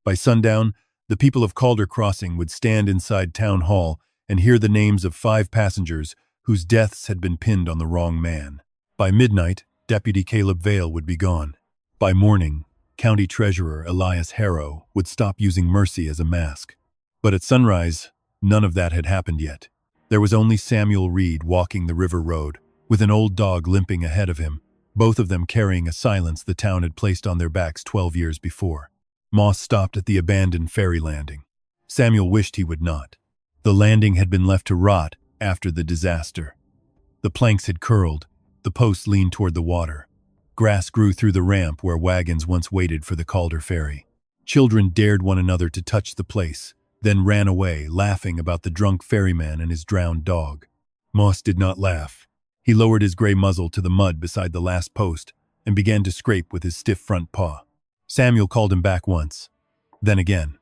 By sundown, the people of Calder Crossing would stand inside Town Hall and hear the names of 5 passengers whose deaths had been pinned on the wrong man. By midnight, Deputy Caleb Vale would be gone. By morning, County Treasurer Elias Harrow would stop using mercy as a mask. But at sunrise, none of that had happened yet. There was only Samuel Reed walking the river road, with an old dog limping ahead of him, both of them carrying a silence the town had placed on their backs 12 years before. Moss stopped at the abandoned ferry landing. Samuel wished he would not. The landing had been left to rot after the disaster. The planks had curled, the posts leaned toward the water. Grass grew through the ramp where wagons once waited for the Calder ferry. Children dared one another to touch the place, then ran away, laughing about the drunk ferryman and his drowned dog. Moss did not laugh. He lowered his gray muzzle to the mud beside the last post and began to scrape with his stiff front paw. Samuel called him back once, then again.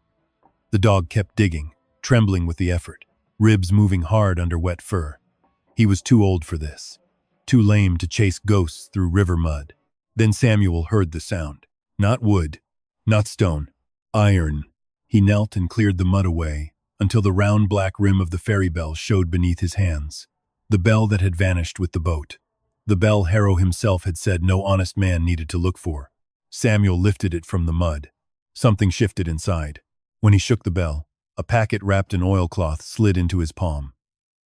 The dog kept digging, trembling with the effort, ribs moving hard under wet fur. He was too old for this, too lame to chase ghosts through river mud. Then Samuel heard the sound. Not wood, not stone, iron. He knelt and cleared the mud away until the round black rim of the ferry bell showed beneath his hands. The bell that had vanished with the boat. The bell Harrow himself had said no honest man needed to look for. Samuel lifted it from the mud. Something shifted inside. When he shook the bell, a packet wrapped in oilcloth slid into his palm.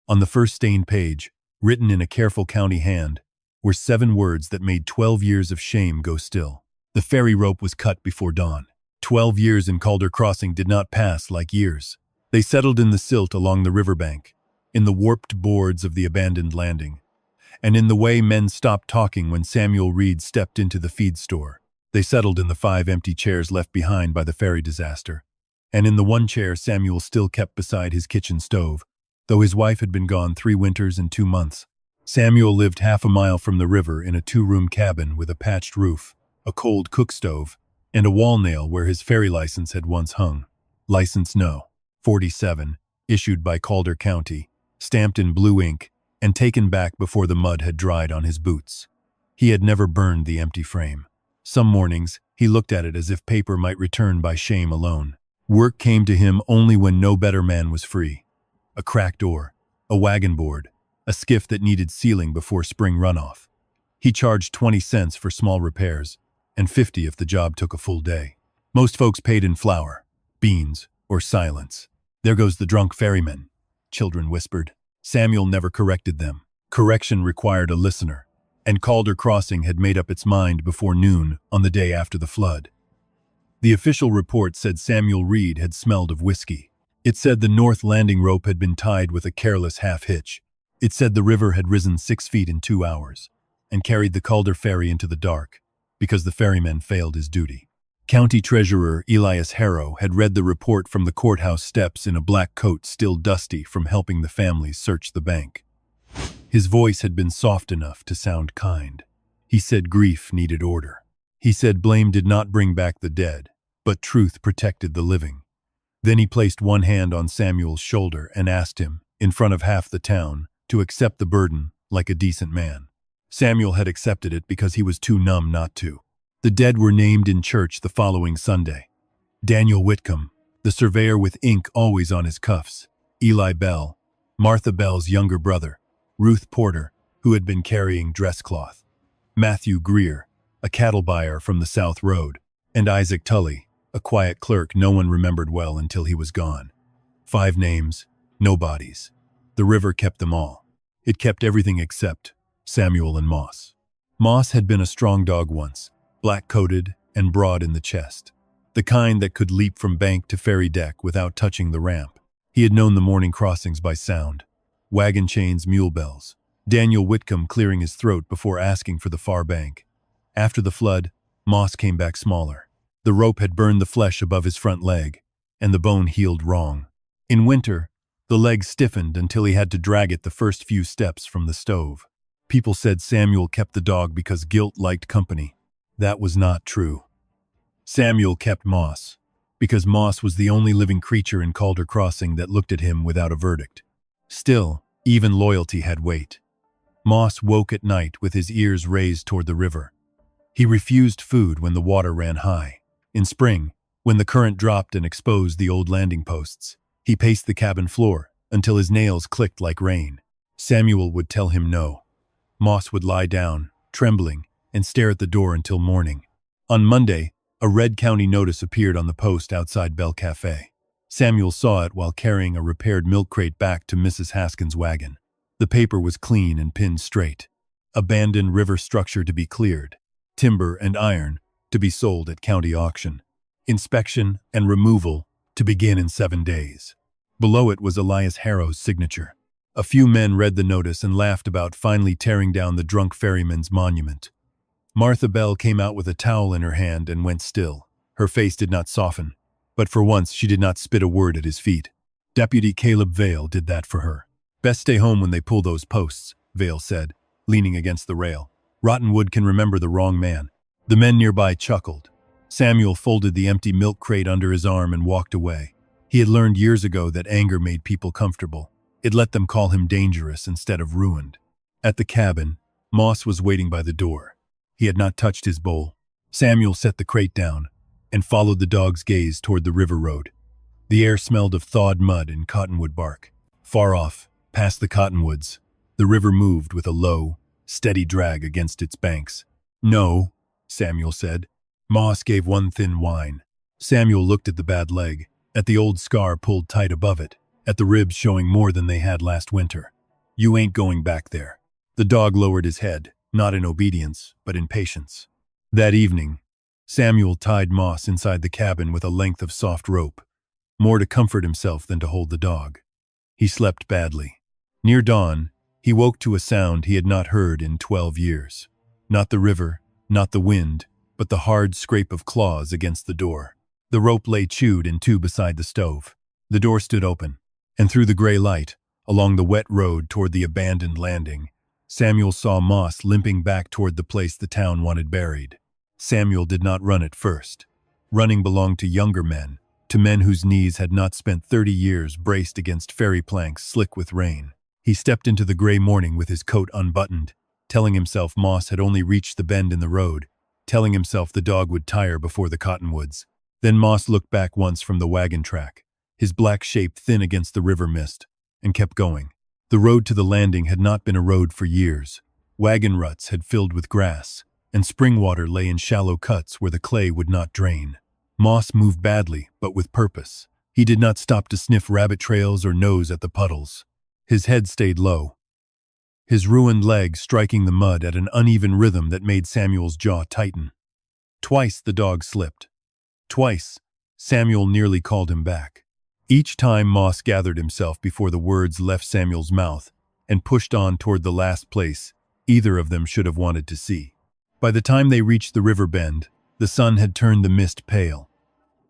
On the first stained page, written in a careful county hand, were 7 words that made 12 years of shame go still. The ferry rope was cut before dawn. 12 years in Calder Crossing did not pass like years. They settled in the silt along the riverbank, in the warped boards of the abandoned landing, and in the way men stopped talking when Samuel Reed stepped into the feed store. They settled in the 5 empty chairs left behind by the ferry disaster, and in the one chair Samuel still kept beside his kitchen stove, though his wife had been gone 3 winters and 2 months. Samuel lived half a mile from the river in a 2-room cabin with a patched roof, a cold cook stove, and a wall nail where his ferry license had once hung. License No. 47, issued by Calder County, stamped in blue ink, and taken back before the mud had dried on his boots. He had never burned the empty frame. Some mornings, he looked at it as if paper might return by shame alone. Work came to him only when no better man was free. A cracked oar, a wagon board, a skiff that needed sealing before spring runoff. He charged 20 cents for small repairs, and 50 if the job took a full day. Most folks paid in flour, beans, or silence. "There goes the drunk ferryman," children whispered. Samuel never corrected them. Correction required a listener, and Calder Crossing had made up its mind before noon on the day after the flood. The official report said Samuel Reed had smelled of whiskey. It said the north landing rope had been tied with a careless half-hitch. It said the river had risen 6 feet in 2 hours and carried the Calder ferry into the dark because the ferryman failed his duty. County Treasurer Elias Harrow had read the report from the courthouse steps in a black coat still dusty from helping the families search the bank. His voice had been soft enough to sound kind. He said grief needed order. He said blame did not bring back the dead, but truth protected the living. Then he placed one hand on Samuel's shoulder and asked him, in front of half the town, to accept the burden like a decent man. Samuel had accepted it because he was too numb not to. The dead were named in church the following Sunday. Daniel Whitcomb, the surveyor with ink always on his cuffs. Eli Bell, Martha Bell's younger brother. Ruth Porter, who had been carrying dress cloth. Matthew Greer, a cattle buyer from the South Road. And Isaac Tully, a quiet clerk no one remembered well until he was gone. 5 names, no bodies. The river kept them all. It kept everything except Samuel and Moss. Moss had been a strong dog once, black-coated and broad in the chest. The kind that could leap from bank to ferry deck without touching the ramp. He had known the morning crossings by sound. Wagon chains, mule bells. Daniel Whitcomb clearing his throat before asking for the far bank. After the flood, Moss came back smaller. The rope had burned the flesh above his front leg, and the bone healed wrong. In winter, the leg stiffened until he had to drag it the first few steps from the stove. People said Samuel kept the dog because guilt liked company. That was not true. Samuel kept Moss because Moss was the only living creature in Calder Crossing that looked at him without a verdict. Still, even loyalty had weight. Moss woke at night with his ears raised toward the river. He refused food when the water ran high. In spring, When the current dropped and exposed the old landing posts, he paced the cabin floor until his nails clicked like rain. Samuel would tell him no. Moss would lie down, trembling, and stare at the door until morning. On Monday, a red county notice appeared on the post outside Bell Cafe. Samuel saw it while carrying a repaired milk crate back to Mrs. Haskins' wagon. The paper was clean and pinned straight. Abandoned river structure to be cleared. Timber and iron to be sold at county auction. Inspection and removal to begin in 7 days. Below it was Elias Harrow's signature. A few men read the notice and laughed about finally tearing down the drunk ferryman's monument. Martha Bell came out with a towel in her hand and went still. Her face did not soften, but for once she did not spit a word at his feet. Deputy Caleb Vale did that for her. "Best stay home when they pull those posts," Vale said, leaning against the rail. "Rottenwood can remember the wrong man." The men nearby chuckled. Samuel folded the empty milk crate under his arm and walked away. He had learned years ago that anger made people comfortable. It let them call him dangerous instead of ruined. At the cabin, Moss was waiting by the door. He had not touched his bowl. Samuel set the crate down and followed the dog's gaze toward the river road. The air smelled of thawed mud and cottonwood bark. Far off, past the cottonwoods, the river moved with a low, steady drag against its banks. "No," Samuel said. Moss gave one thin whine. Samuel looked at the bad leg, at the old scar pulled tight above it, at the ribs showing more than they had last winter. "You ain't going back there." The dog lowered his head, not in obedience, but in patience. That evening, Samuel tied Moss inside the cabin with a length of soft rope, more to comfort himself than to hold the dog. He slept badly. Near dawn, he woke to a sound he had not heard in 12 years. Not the river, not the wind, but the hard scrape of claws against the door. The rope lay chewed in two beside the stove. The door stood open, and through the gray light, along the wet road toward the abandoned landing, Samuel saw Moss limping back toward the place the town wanted buried. Samuel did not run at first. Running belonged to younger men, to men whose knees had not spent 30 years braced against ferry planks slick with rain. He stepped into the gray morning with his coat unbuttoned, telling himself Moss had only reached the bend in the road, telling himself the dog would tire before the cottonwoods. Then Moss looked back once from the wagon track, his black shape thin against the river mist, and kept going. The road to the landing had not been a road for years. Wagon ruts had filled with grass, and spring water lay in shallow cuts where the clay would not drain. Moss moved badly, but with purpose. He did not stop to sniff rabbit trails or nose at the puddles. His head stayed low, his ruined leg striking the mud at an uneven rhythm that made Samuel's jaw tighten. Twice the dog slipped. Twice, Samuel nearly called him back. Each time Moss gathered himself before the words left Samuel's mouth and pushed on toward the last place either of them should have wanted to see. By the time they reached the river bend, the sun had turned the mist pale.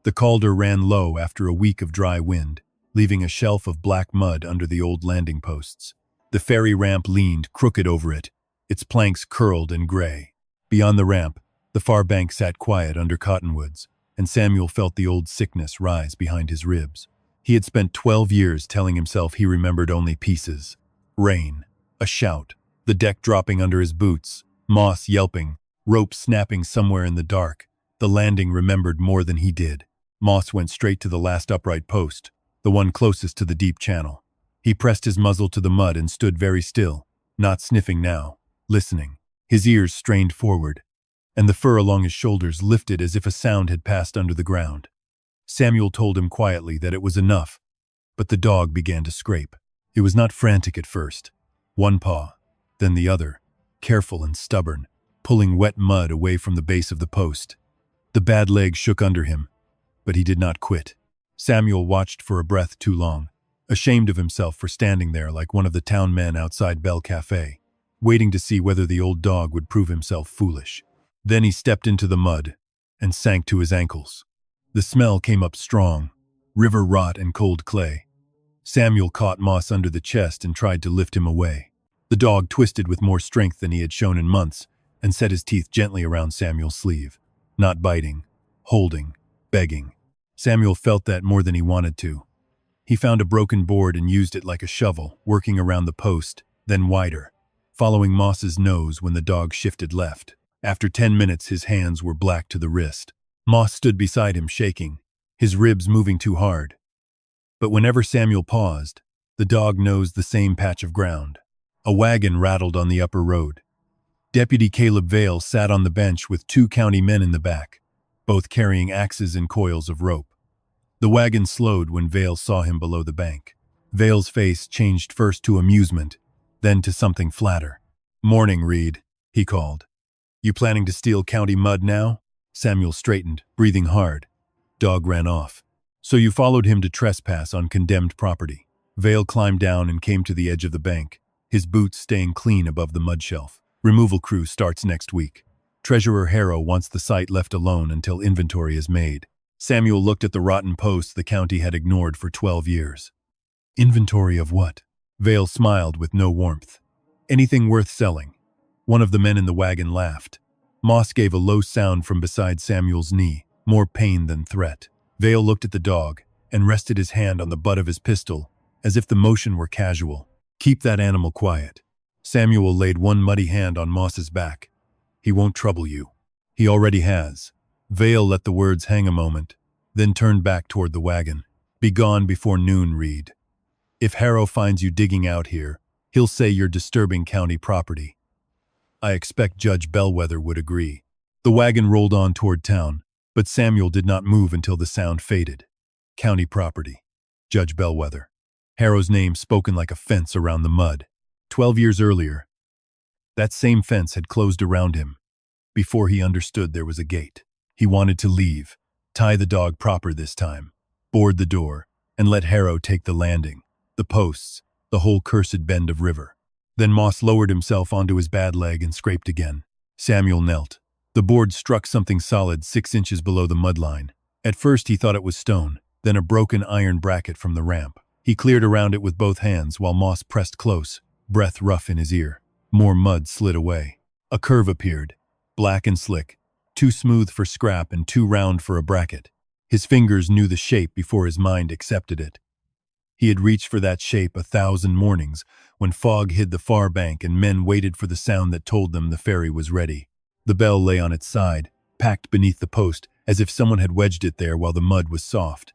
The Calder ran low after a week of dry wind, leaving a shelf of black mud under the old landing posts. The ferry ramp leaned crooked over it, its planks curled and gray. Beyond the ramp, the far bank sat quiet under cottonwoods, and Samuel felt the old sickness rise behind his ribs. He had spent 12 years telling himself he remembered only pieces. Rain, a shout, the deck dropping under his boots, Moss yelping, rope snapping somewhere in the dark. The landing remembered more than he did. Moss went straight to the last upright post, the one closest to the deep channel. He pressed his muzzle to the mud and stood very still, not sniffing now, listening. His ears strained forward, and the fur along his shoulders lifted as if a sound had passed under the ground. Samuel told him quietly that it was enough, but the dog began to scrape. It was not frantic at first. One paw, then the other, careful and stubborn, pulling wet mud away from the base of the post. The bad leg shook under him, but he did not quit. Samuel watched for a breath too long, ashamed of himself for standing there like one of the town men outside Bell Cafe, waiting to see whether the old dog would prove himself foolish. Then he stepped into the mud and sank to his ankles. The smell came up strong, river rot and cold clay. Samuel caught Moss under the chest and tried to lift him away. The dog twisted with more strength than he had shown in months and set his teeth gently around Samuel's sleeve, not biting, holding, begging. Samuel felt that more than he wanted to. He found a broken board and used it like a shovel, working around the post, then wider, following Moss's nose when the dog shifted left. After 10 minutes, his hands were black to the wrist. Moss stood beside him, shaking, his ribs moving too hard. But whenever Samuel paused, the dog nosed the same patch of ground. A wagon rattled on the upper road. Deputy Caleb Vale sat on the bench with 2 county men in the back, both carrying axes and coils of rope. The wagon slowed when Vale saw him below the bank. Vale's face changed first to amusement, then to something flatter. "Morning, Reed," he called. "You planning to steal county mud now?" Samuel straightened, breathing hard. Dog ran off. "So you followed him to trespass on condemned property." Vale climbed down and came to the edge of the bank, his boots staying clean above the mud shelf. "Removal crew starts next week. Treasurer Harrow wants the site left alone until inventory is made." Samuel looked at the rotten posts the county had ignored for 12 years. "Inventory of what?" Vale smiled with no warmth. "Anything worth selling." One of the men in the wagon laughed. Moss gave a low sound from beside Samuel's knee, more pain than threat. Vale looked at the dog and rested his hand on the butt of his pistol, as if the motion were casual. "Keep that animal quiet." Samuel laid one muddy hand on Moss's back. "He won't trouble you." "He already has." Vale let the words hang a moment, then turned back toward the wagon. "Be gone before noon, Reed. If Harrow finds you digging out here, he'll say you're disturbing county property." I expect Judge Bellwether would agree. The wagon rolled on toward town, but Samuel did not move until the sound faded. County property. Judge Bellwether. Harrow's name spoken like a fence around the mud. 12 years earlier, that same fence had closed around him. Before he understood there was a gate. He wanted to leave, tie the dog proper this time, board the door, and let Harrow take the landing, the posts, the whole cursed bend of river. Then Moss lowered himself onto his bad leg and scraped again. Samuel knelt. The board struck something solid 6 inches below the mud line. At first he thought it was stone, then a broken iron bracket from the ramp. He cleared around it with both hands while Moss pressed close, breath rough in his ear. More mud slid away. A curve appeared, black and slick, too smooth for scrap and too round for a bracket. His fingers knew the shape before his mind accepted it. He had reached for that shape 1,000 mornings, when fog hid the far bank and men waited for the sound that told them the ferry was ready. The bell lay on its side, packed beneath the post, as if someone had wedged it there while the mud was soft.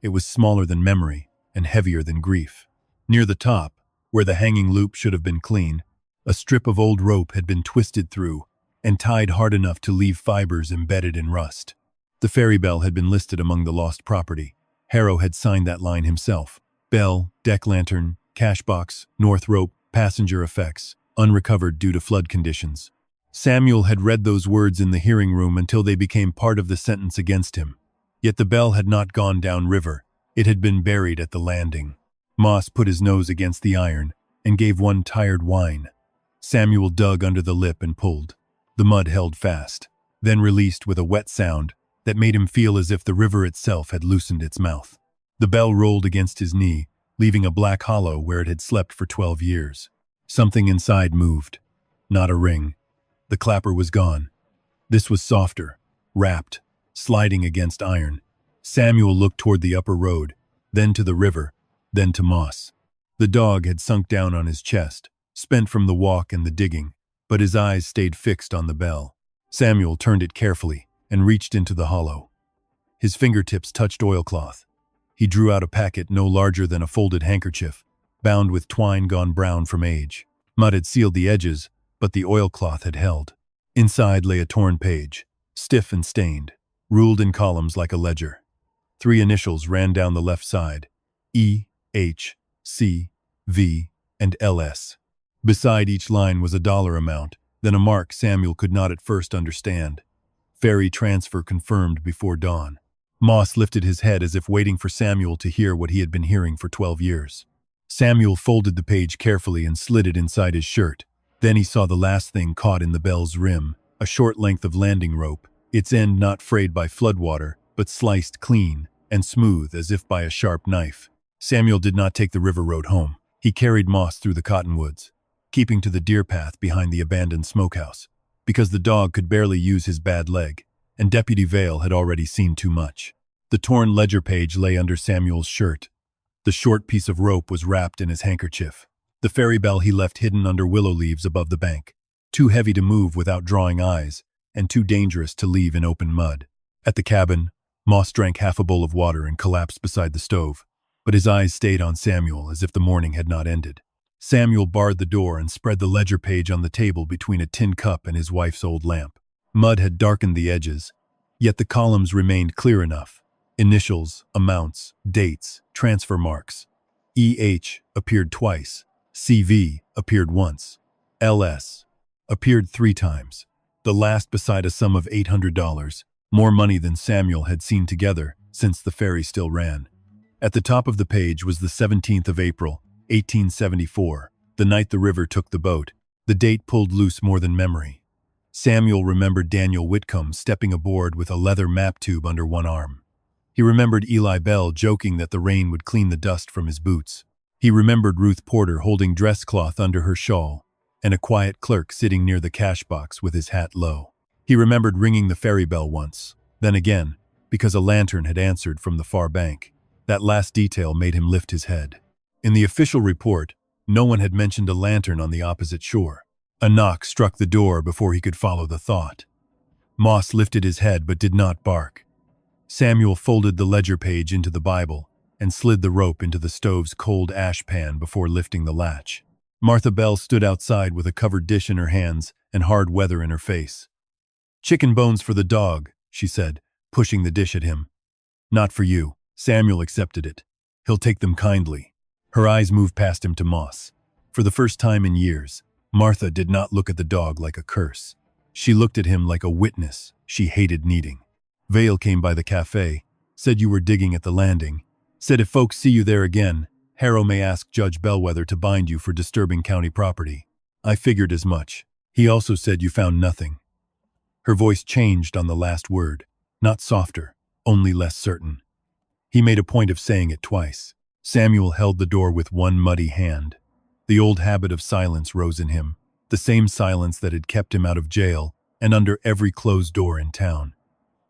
It was smaller than memory and heavier than grief. Near the top, where the hanging loop should have been clean, a strip of old rope had been twisted through and tied hard enough to leave fibers embedded in rust. The ferry bell had been listed among the lost property. Harrow had signed that line himself. Bell, deck lantern, cash box, north rope, passenger effects, unrecovered due to flood conditions. Samuel had read those words in the hearing room until they became part of the sentence against him. Yet the bell had not gone down river. It had been buried at the landing. Moss put his nose against the iron and gave one tired whine. Samuel dug under the lip and pulled. The mud held fast, then released with a wet sound that made him feel as if the river itself had loosened its mouth. The bell rolled against his knee, leaving a black hollow where it had slept for 12 years. Something inside moved. Not a ring. The clapper was gone. This was softer, wrapped, sliding against iron. Samuel looked toward the upper road, then to the river, then to Moss. The dog had sunk down on his chest, spent from the walk and the digging, but his eyes stayed fixed on the bell. Samuel turned it carefully and reached into the hollow. His fingertips touched oilcloth. He drew out a packet no larger than a folded handkerchief, bound with twine gone brown from age. Mud had sealed the edges, but the oilcloth had held. Inside lay a torn page, stiff and stained, ruled in columns like a ledger. 3 initials ran down the left side: E, H, C, V, and LS. Beside each line was a dollar amount, then a mark Samuel could not at first understand. Ferry transfer confirmed before dawn. Moss lifted his head as if waiting for Samuel to hear what he had been hearing for 12 years. Samuel folded the page carefully and slid it inside his shirt. Then he saw the last thing caught in the bell's rim, a short length of landing rope, its end not frayed by floodwater, but sliced clean and smooth as if by a sharp knife. Samuel did not take the river road home. He carried Moss through the cottonwoods, keeping to the deer path behind the abandoned smokehouse, because the dog could barely use his bad leg, and Deputy Vale had already seen too much. The torn ledger page lay under Samuel's shirt. The short piece of rope was wrapped in his handkerchief. The ferry bell he left hidden under willow leaves above the bank, too heavy to move without drawing eyes, and too dangerous to leave in open mud. At the cabin, Moss drank half a bowl of water and collapsed beside the stove, but his eyes stayed on Samuel as if the morning had not ended. Samuel barred the door and spread the ledger page on the table between a tin cup and his wife's old lamp. Mud had darkened the edges, yet the columns remained clear enough. Initials, amounts, dates, transfer marks. EH appeared twice. CV appeared once. LS appeared 3 times, the last beside a sum of $800, more money than Samuel had seen together since the ferry still ran. At the top of the page was the 17th of April, 1874, the night the river took the boat. The date pulled loose more than memory. Samuel remembered Daniel Whitcomb stepping aboard with a leather map tube under one arm. He remembered Eli Bell joking that the rain would clean the dust from his boots. He remembered Ruth Porter holding dress cloth under her shawl, and a quiet clerk sitting near the cash box with his hat low. He remembered ringing the ferry bell once, then again, because a lantern had answered from the far bank. That last detail made him lift his head. In the official report, no one had mentioned a lantern on the opposite shore. A knock struck the door before he could follow the thought. Moss lifted his head but did not bark. Samuel folded the ledger page into the Bible and slid the rope into the stove's cold ash pan before lifting the latch. Martha Bell stood outside with a covered dish in her hands and hard weather in her face. "Chicken bones for the dog," she said, pushing the dish at him. "Not for you." Samuel accepted it. "He'll take them kindly." Her eyes moved past him to Moss. For the first time in years, Martha did not look at the dog like a curse. She looked at him like a witness she hated needing. Vale came by the cafe, said you were digging at the landing, said if folks see you there again, Harrow may ask Judge Bellwether to bind you for disturbing county property. I figured as much. He also said you found nothing. Her voice changed on the last word, not softer, only less certain. He made a point of saying it twice. Samuel held the door with one muddy hand. The old habit of silence rose in him, the same silence that had kept him out of jail and under every closed door in town.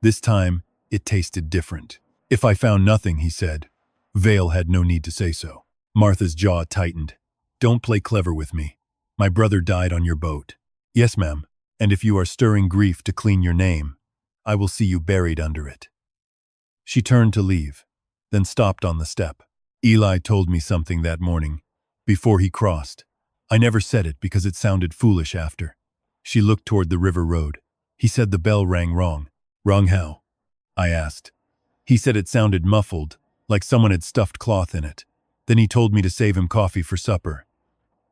This time, it tasted different. "If I found nothing," he said. Vale had no need to say so. Martha's jaw tightened. "Don't play clever with me. My brother died on your boat." "Yes, ma'am, and if you are stirring grief to clean your name, I will see you buried under it." She turned to leave, then stopped on the step. "Eli told me something that morning, before he crossed. I never said it because it sounded foolish after." She looked toward the river road. "He said the bell rang wrong." "Wrong how?" I asked. "He said it sounded muffled, like someone had stuffed cloth in it. Then he told me to save him coffee for supper."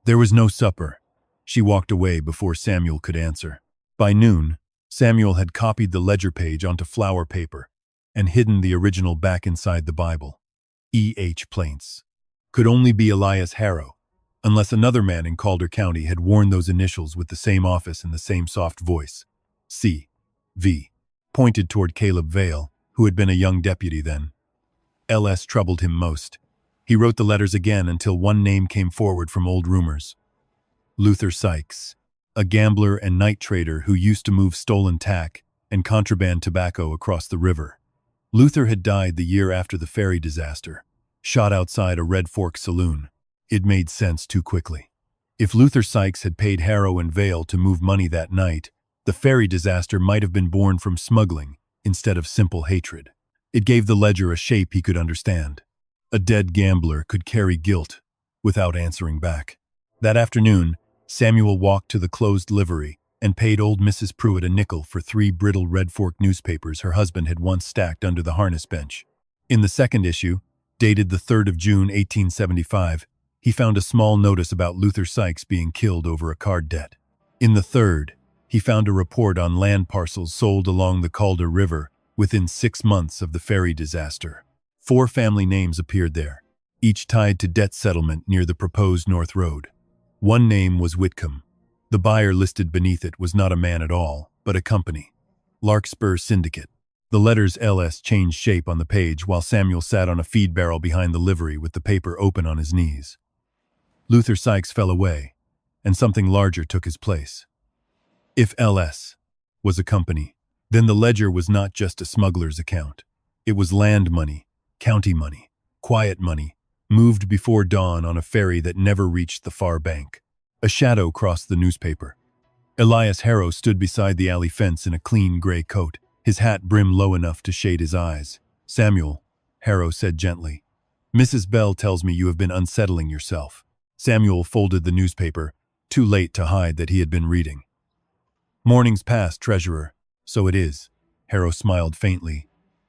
"There was no supper." She walked away before Samuel could answer. By noon, Samuel had copied the ledger page onto flour paper and hidden the original back inside the Bible. E.H. Plaints. Could only be Elias Harrow, unless another man in Calder County had worn those initials with the same office and the same soft voice. C.V. pointed toward Caleb Vale, who had been a young deputy then. L.S. troubled him most. He wrote the letters again until one name came forward from old rumors. Luther Sykes, a gambler and night trader who used to move stolen tack and contraband tobacco across the river. Luther had died the year after the ferry disaster, shot outside a Red Fork saloon. It made sense too quickly. If Luther Sykes had paid Harrow and Vale to move money that night, the ferry disaster might have been born from smuggling instead of simple hatred. It gave the ledger a shape he could understand. A dead gambler could carry guilt without answering back. That afternoon, Samuel walked to the closed livery and paid old Mrs. Pruitt a nickel for 3 brittle Red Fork newspapers her husband had once stacked under the harness bench. In the second issue, dated the 3rd of June, 1875, he found a small notice about Luther Sykes being killed over a card debt. In the third, he found a report on land parcels sold along the Calder River within 6 months of the ferry disaster. 4 family names appeared there, each tied to debt settlement near the proposed North Road. One name was Whitcomb. The buyer listed beneath it was not a man at all, but a company. Larkspur Syndicate. The letters LS changed shape on the page while Samuel sat on a feed barrel behind the livery with the paper open on his knees. Luther Sykes fell away, and something larger took his place. If LS was a company, then the ledger was not just a smuggler's account. It was land money, county money, quiet money, moved before dawn on a ferry that never reached the far bank. A shadow crossed the newspaper. Elias Harrow stood beside the alley fence in a clean gray coat, his hat brim low enough to shade his eyes. Samuel, Harrow said gently. Mrs. Bell tells me you have been unsettling yourself. Samuel folded the newspaper, too late to hide that he had been reading. Morning's past, treasurer. So it is. Harrow smiled faintly.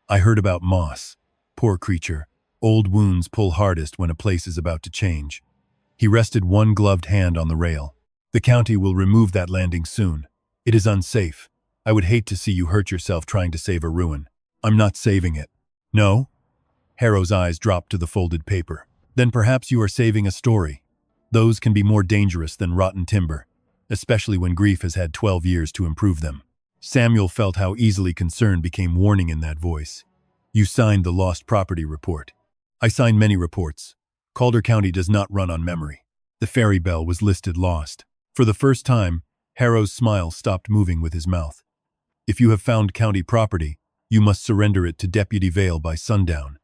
I heard about Moss. Poor creature. Old wounds pull hardest when a place is about to change. He rested one gloved hand on the rail. The county will remove that landing soon. It is unsafe. I would hate to see you hurt yourself trying to save a ruin. I'm not saving it. No? Harrow's eyes dropped to the folded paper. Then perhaps you are saving a story. Those can be more dangerous than rotten timber, especially when grief has had 12 years to improve them. Samuel felt how easily concern became warning in that voice. You signed the lost property report. I signed many reports. Calder County does not run on memory. The ferry bell was listed lost. For the first time, Harrow's smile stopped moving with his mouth. If you have found county property, you must surrender it to Deputy Vale by sundown.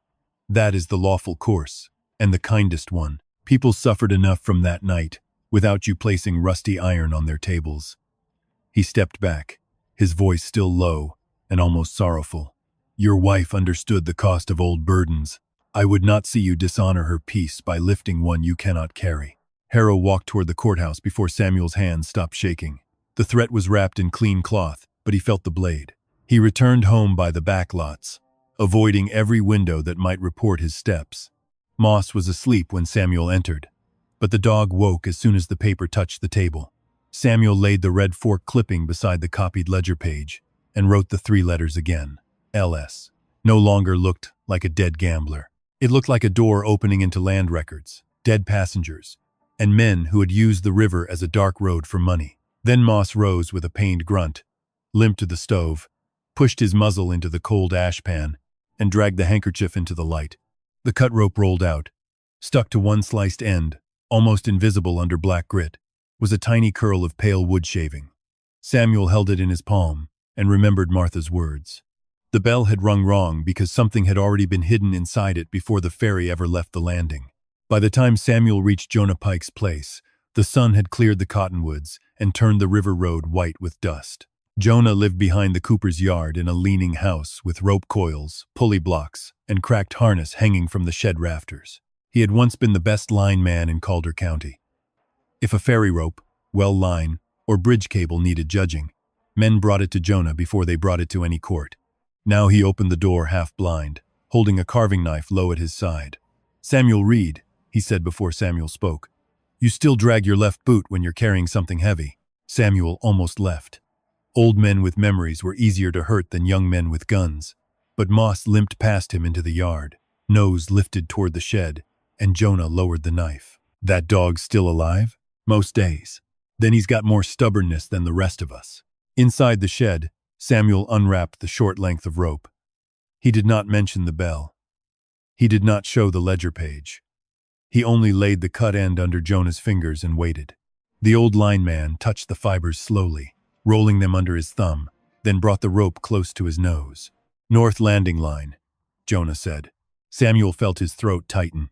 That is the lawful course, and the kindest one. People suffered enough from that night, without you placing rusty iron on their tables. He stepped back, his voice still low and almost sorrowful. Your wife understood the cost of old burdens. I would not see you dishonor her peace by lifting one you cannot carry. Harrow walked toward the courthouse before Samuel's hands stopped shaking. The threat was wrapped in clean cloth, but he felt the blade. He returned home by the back lots, avoiding every window that might report his steps. Moss was asleep when Samuel entered, but the dog woke as soon as the paper touched the table. Samuel laid the red fork clipping beside the copied ledger page and wrote the 3 letters again. LS. No longer looked like a dead gambler. It looked like a door opening into land records, dead passengers, and men who had used the river as a dark road for money. Then Moss rose with a pained grunt, limped to the stove, pushed his muzzle into the cold ash pan, and dragged the handkerchief into the light. The cut rope rolled out. Stuck to one sliced end, almost invisible under black grit, was a tiny curl of pale wood shaving. Samuel held it in his palm and remembered Martha's words. The bell had rung wrong because something had already been hidden inside it before the ferry ever left the landing. By the time Samuel reached Jonah Pike's place, the sun had cleared the cottonwoods and turned the river road white with dust. Jonah lived behind the cooper's yard in a leaning house with rope coils, pulley blocks, and cracked harness hanging from the shed rafters. He had once been the best line man in Calder County. If a ferry rope, well line, or bridge cable needed judging, men brought it to Jonah before they brought it to any court. Now he opened the door half blind, holding a carving knife low at his side. Samuel Reed, he said before Samuel spoke. You still drag your left boot when you're carrying something heavy. Samuel almost left. Old men with memories were easier to hurt than young men with guns. But Moss limped past him into the yard, nose lifted toward the shed, and Jonah lowered the knife. That dog's still alive? Most days. Then he's got more stubbornness than the rest of us. Inside the shed, Samuel unwrapped the short length of rope. He did not mention the bell. He did not show the ledger page. He only laid the cut end under Jonah's fingers and waited. The old lineman touched the fibers slowly, rolling them under his thumb, then brought the rope close to his nose. North landing line, Jonah said. Samuel felt his throat tighten.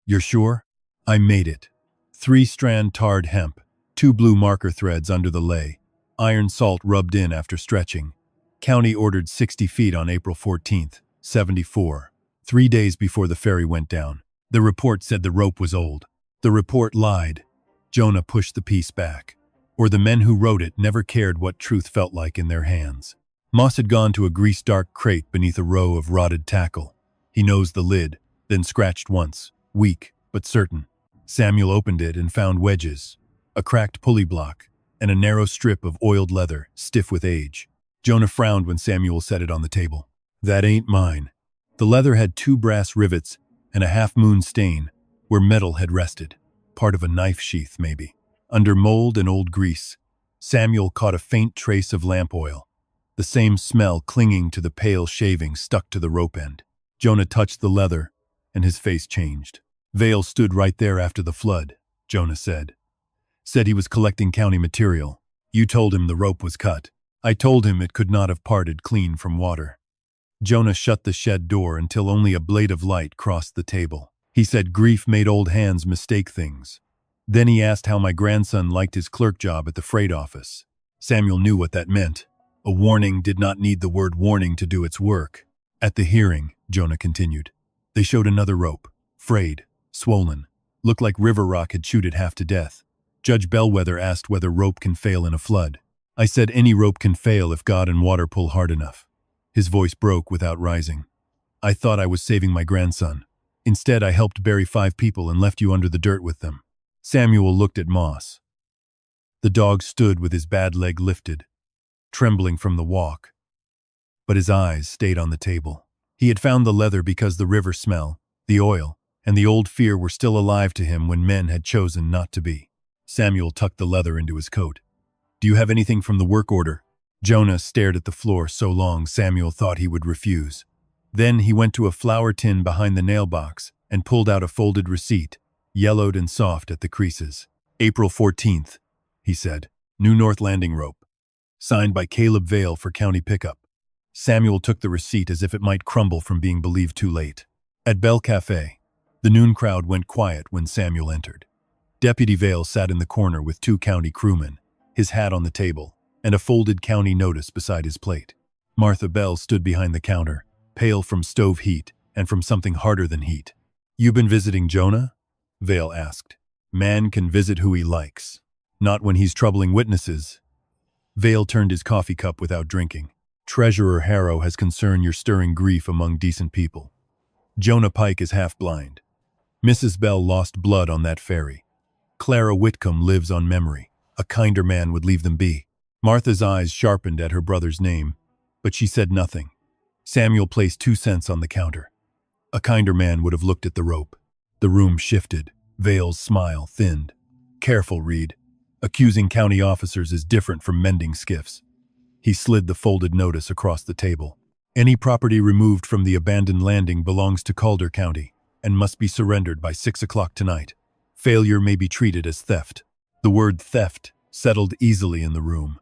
You're sure? I made it. 3-strand tarred hemp, 2 blue marker threads under the lay, iron salt rubbed in after stretching. County ordered 60 feet on April 14th, 74, 3 days before the ferry went down. The report said the rope was old. The report lied. Jonah pushed the piece back. Or the men who wrote it never cared what truth felt like in their hands. Moss had gone to a grease-dark crate beneath a row of rotted tackle. He nosed the lid, then scratched once, weak but certain. Samuel opened it and found wedges, a cracked pulley block, and a narrow strip of oiled leather, stiff with age. Jonah frowned when Samuel set it on the table. That ain't mine. The leather had 2 brass rivets and a half-moon stain where metal had rested. Part of a knife sheath, maybe. Under mold and old grease, Samuel caught a faint trace of lamp oil, the same smell clinging to the pale shaving stuck to the rope end. Jonah touched the leather, and his face changed. Vale stood right there after the flood, Jonah said. Said he was collecting county material. You told him the rope was cut. I told him it could not have parted clean from water. Jonah shut the shed door until only a blade of light crossed the table. He said grief made old hands mistake things. Then he asked how my grandson liked his clerk job at the freight office. Samuel knew what that meant. A warning did not need the word warning to do its work. At the hearing, Jonah continued. They showed another rope, frayed, swollen, looked like river rock had chewed it half to death. Judge Bellwether asked whether rope can fail in a flood. I said any rope can fail if God and water pull hard enough. His voice broke without rising. I thought I was saving my grandson. Instead, I helped bury 5 people and left you under the dirt with them. Samuel looked at Moss. The dog stood with his bad leg lifted, trembling from the walk. But his eyes stayed on the table. He had found the leather because the river smell, the oil, and the old fear were still alive to him when men had chosen not to be. Samuel tucked the leather into his coat. Do you have anything from the work order? Jonah stared at the floor so long Samuel thought he would refuse. Then he went to a flour tin behind the nail box and pulled out a folded receipt, yellowed and soft at the creases. April 14th, he said. New North Landing rope. Signed by Caleb Vale for county pickup. Samuel took the receipt as if it might crumble from being believed too late. At Bell Cafe, the noon crowd went quiet when Samuel entered. Deputy Vale sat in the corner with 2 county crewmen, his hat on the table, and a folded county notice beside his plate. Martha Bell stood behind the counter, pale from stove heat and from something harder than heat. You been visiting Jonah? Vale asked. Man can visit who he likes. Not when he's troubling witnesses. Vale turned his coffee cup without drinking. Treasurer Harrow has concern you're stirring grief among decent people. Jonah Pike is half blind. Mrs. Bell lost blood on that ferry. Clara Whitcomb lives on memory. A kinder man would leave them be. Martha's eyes sharpened at her brother's name, but she said nothing. Samuel placed 2 cents on the counter. A kinder man would have looked at the rope. The room shifted. Vale's smile thinned. Careful, Reed. Accusing county officers is different from mending skiffs. He slid the folded notice across the table. Any property removed from the abandoned landing belongs to Calder County and must be surrendered by 6 o'clock tonight. Failure may be treated as theft. The word theft settled easily in the room.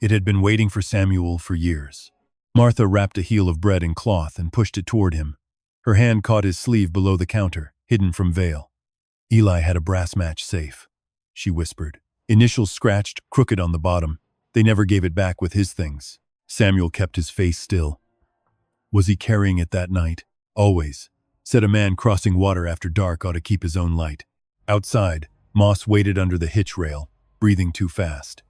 It had been waiting for Samuel for years. Martha wrapped a heel of bread in cloth and pushed it toward him. Her hand caught his sleeve below the counter, hidden from Vale. Eli had a brass match safe, she whispered. Initials scratched, crooked on the bottom. They never gave it back with his things. Samuel kept his face still. Was he carrying it that night? Always. Said a man crossing water after dark ought to keep his own light. Outside, Moss waited under the hitch rail, breathing too fast.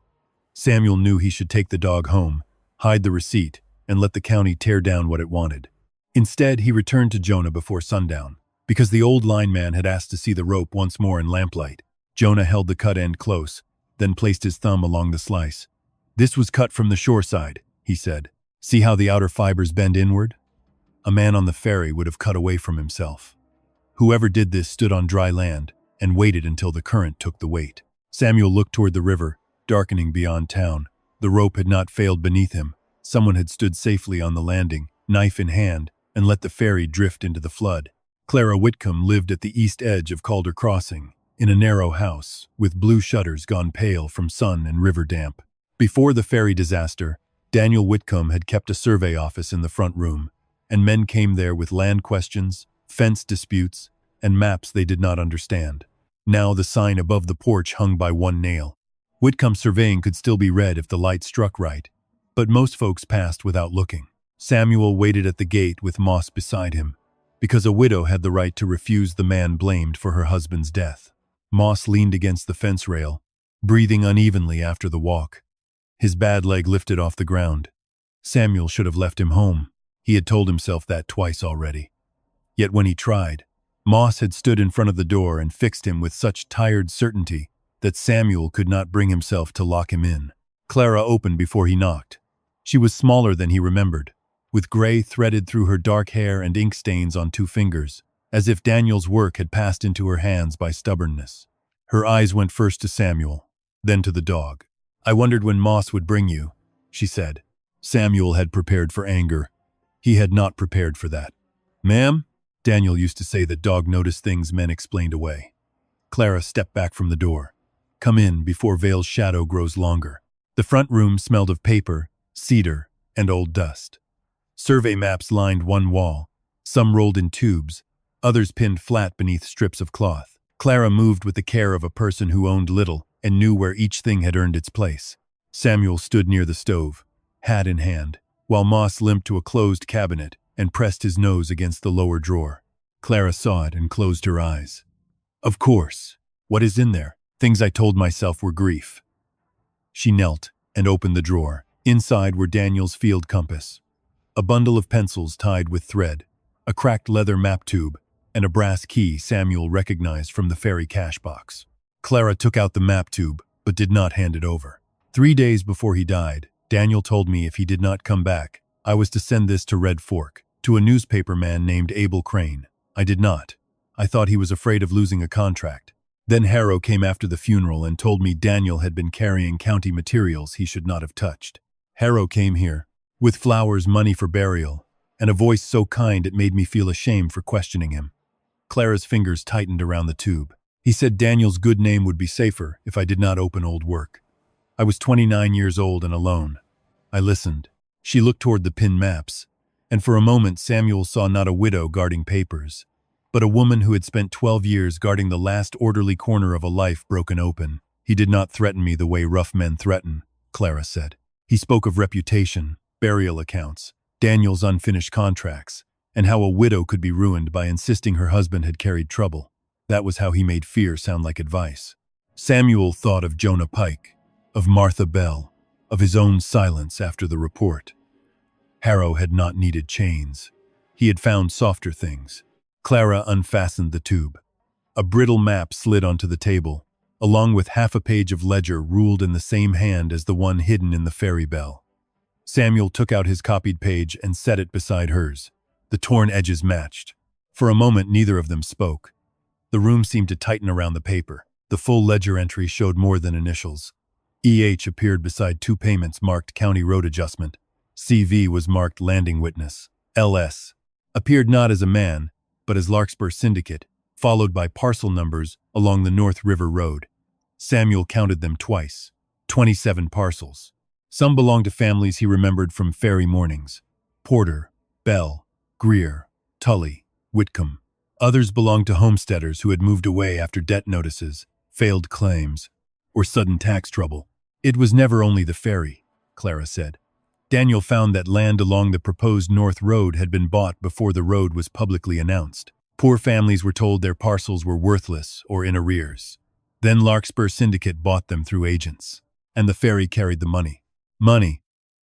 Samuel knew he should take the dog home, hide the receipt, and let the county tear down what it wanted. Instead, he returned to Jonah before sundown, because the old lineman had asked to see the rope once more in lamplight. Jonah held the cut end close, then placed his thumb along the slice. This was cut from the shore side, he said. See how the outer fibers bend inward? A man on the ferry would have cut away from himself. Whoever did this stood on dry land and waited until the current took the weight. Samuel looked toward the river, darkening beyond town. The rope had not failed beneath him. Someone had stood safely on the landing, knife in hand, and let the ferry drift into the flood. Clara Whitcomb lived at the east edge of Calder Crossing, in a narrow house, with blue shutters gone pale from sun and river damp. Before the ferry disaster, Daniel Whitcomb had kept a survey office in the front room, and men came there with land questions, fence disputes, and maps they did not understand. Now the sign above the porch hung by one nail. Whitcomb's surveying could still be read if the light struck right, but most folks passed without looking. Samuel waited at the gate with Moss beside him, because a widow had the right to refuse the man blamed for her husband's death. Moss leaned against the fence rail, breathing unevenly after the walk. His bad leg lifted off the ground. Samuel should have left him home. He had told himself that twice already. Yet when he tried, Moss had stood in front of the door and fixed him with such tired certainty that Samuel could not bring himself to lock him in. Clara opened before he knocked. She was smaller than he remembered, with gray threaded through her dark hair and ink stains on 2 fingers, as if Daniel's work had passed into her hands by stubbornness. Her eyes went first to Samuel, then to the dog. I wondered when Moss would bring you, she said. Samuel had prepared for anger. He had not prepared for that. Ma'am? Daniel used to say that dog noticed things men explained away. Clara stepped back from the door. Come in before Vale's shadow grows longer. The front room smelled of paper, cedar, and old dust. Survey maps lined one wall, some rolled in tubes, others pinned flat beneath strips of cloth. Clara moved with the care of a person who owned little and knew where each thing had earned its place. Samuel stood near the stove, hat in hand, while Moss limped to a closed cabinet and pressed his nose against the lower drawer. Clara saw it and closed her eyes. Of course. What is in there? Things I told myself were grief. She knelt and opened the drawer. Inside were Daniel's field compass, a bundle of pencils tied with thread, a cracked leather map tube, and a brass key Samuel recognized from the ferry cash box. Clara took out the map tube, but did not hand it over. 3 days before he died, Daniel told me if he did not come back, I was to send this to Red Fork, to a newspaper man named Abel Crane. I did not. I thought he was afraid of losing a contract. Then Harrow came after the funeral and told me Daniel had been carrying county materials he should not have touched. Harrow came here, with flowers, money for burial, and a voice so kind it made me feel ashamed for questioning him. Clara's fingers tightened around the tube. He said Daniel's good name would be safer if I did not open old work. I was 29 years old and alone. I listened. She looked toward the pinned maps, and for a moment Samuel saw not a widow guarding papers, but a woman who had spent 12 years guarding the last orderly corner of a life broken open. He did not threaten me the way rough men threaten, Clara said. He spoke of reputation, burial accounts, Daniel's unfinished contracts, and how a widow could be ruined by insisting her husband had carried trouble. That was how he made fear sound like advice. Samuel thought of Jonah Pike, of Martha Bell, of his own silence after the report. Harrow had not needed chains. He had found softer things. Clara unfastened the tube. A brittle map slid onto the table, along with half a page of ledger ruled in the same hand as the one hidden in the ferry bell. Samuel took out his copied page and set it beside hers. The torn edges matched. For a moment, neither of them spoke. The room seemed to tighten around the paper. The full ledger entry showed more than initials. EH appeared beside 2 payments marked County Road Adjustment. CV was marked Landing Witness. LS appeared not as a man, but as Larkspur Syndicate, followed by parcel numbers along the North River Road. Samuel counted them twice. 27 parcels. Some belonged to families he remembered from ferry mornings. Porter, Bell, Greer, Tully, Whitcomb. Others belonged to homesteaders who had moved away after debt notices, failed claims, or sudden tax trouble. It was never only the ferry, Clara said. Daniel found that land along the proposed North Road had been bought before the road was publicly announced. Poor families were told their parcels were worthless or in arrears. Then Larkspur Syndicate bought them through agents, and the ferry carried the money. Money,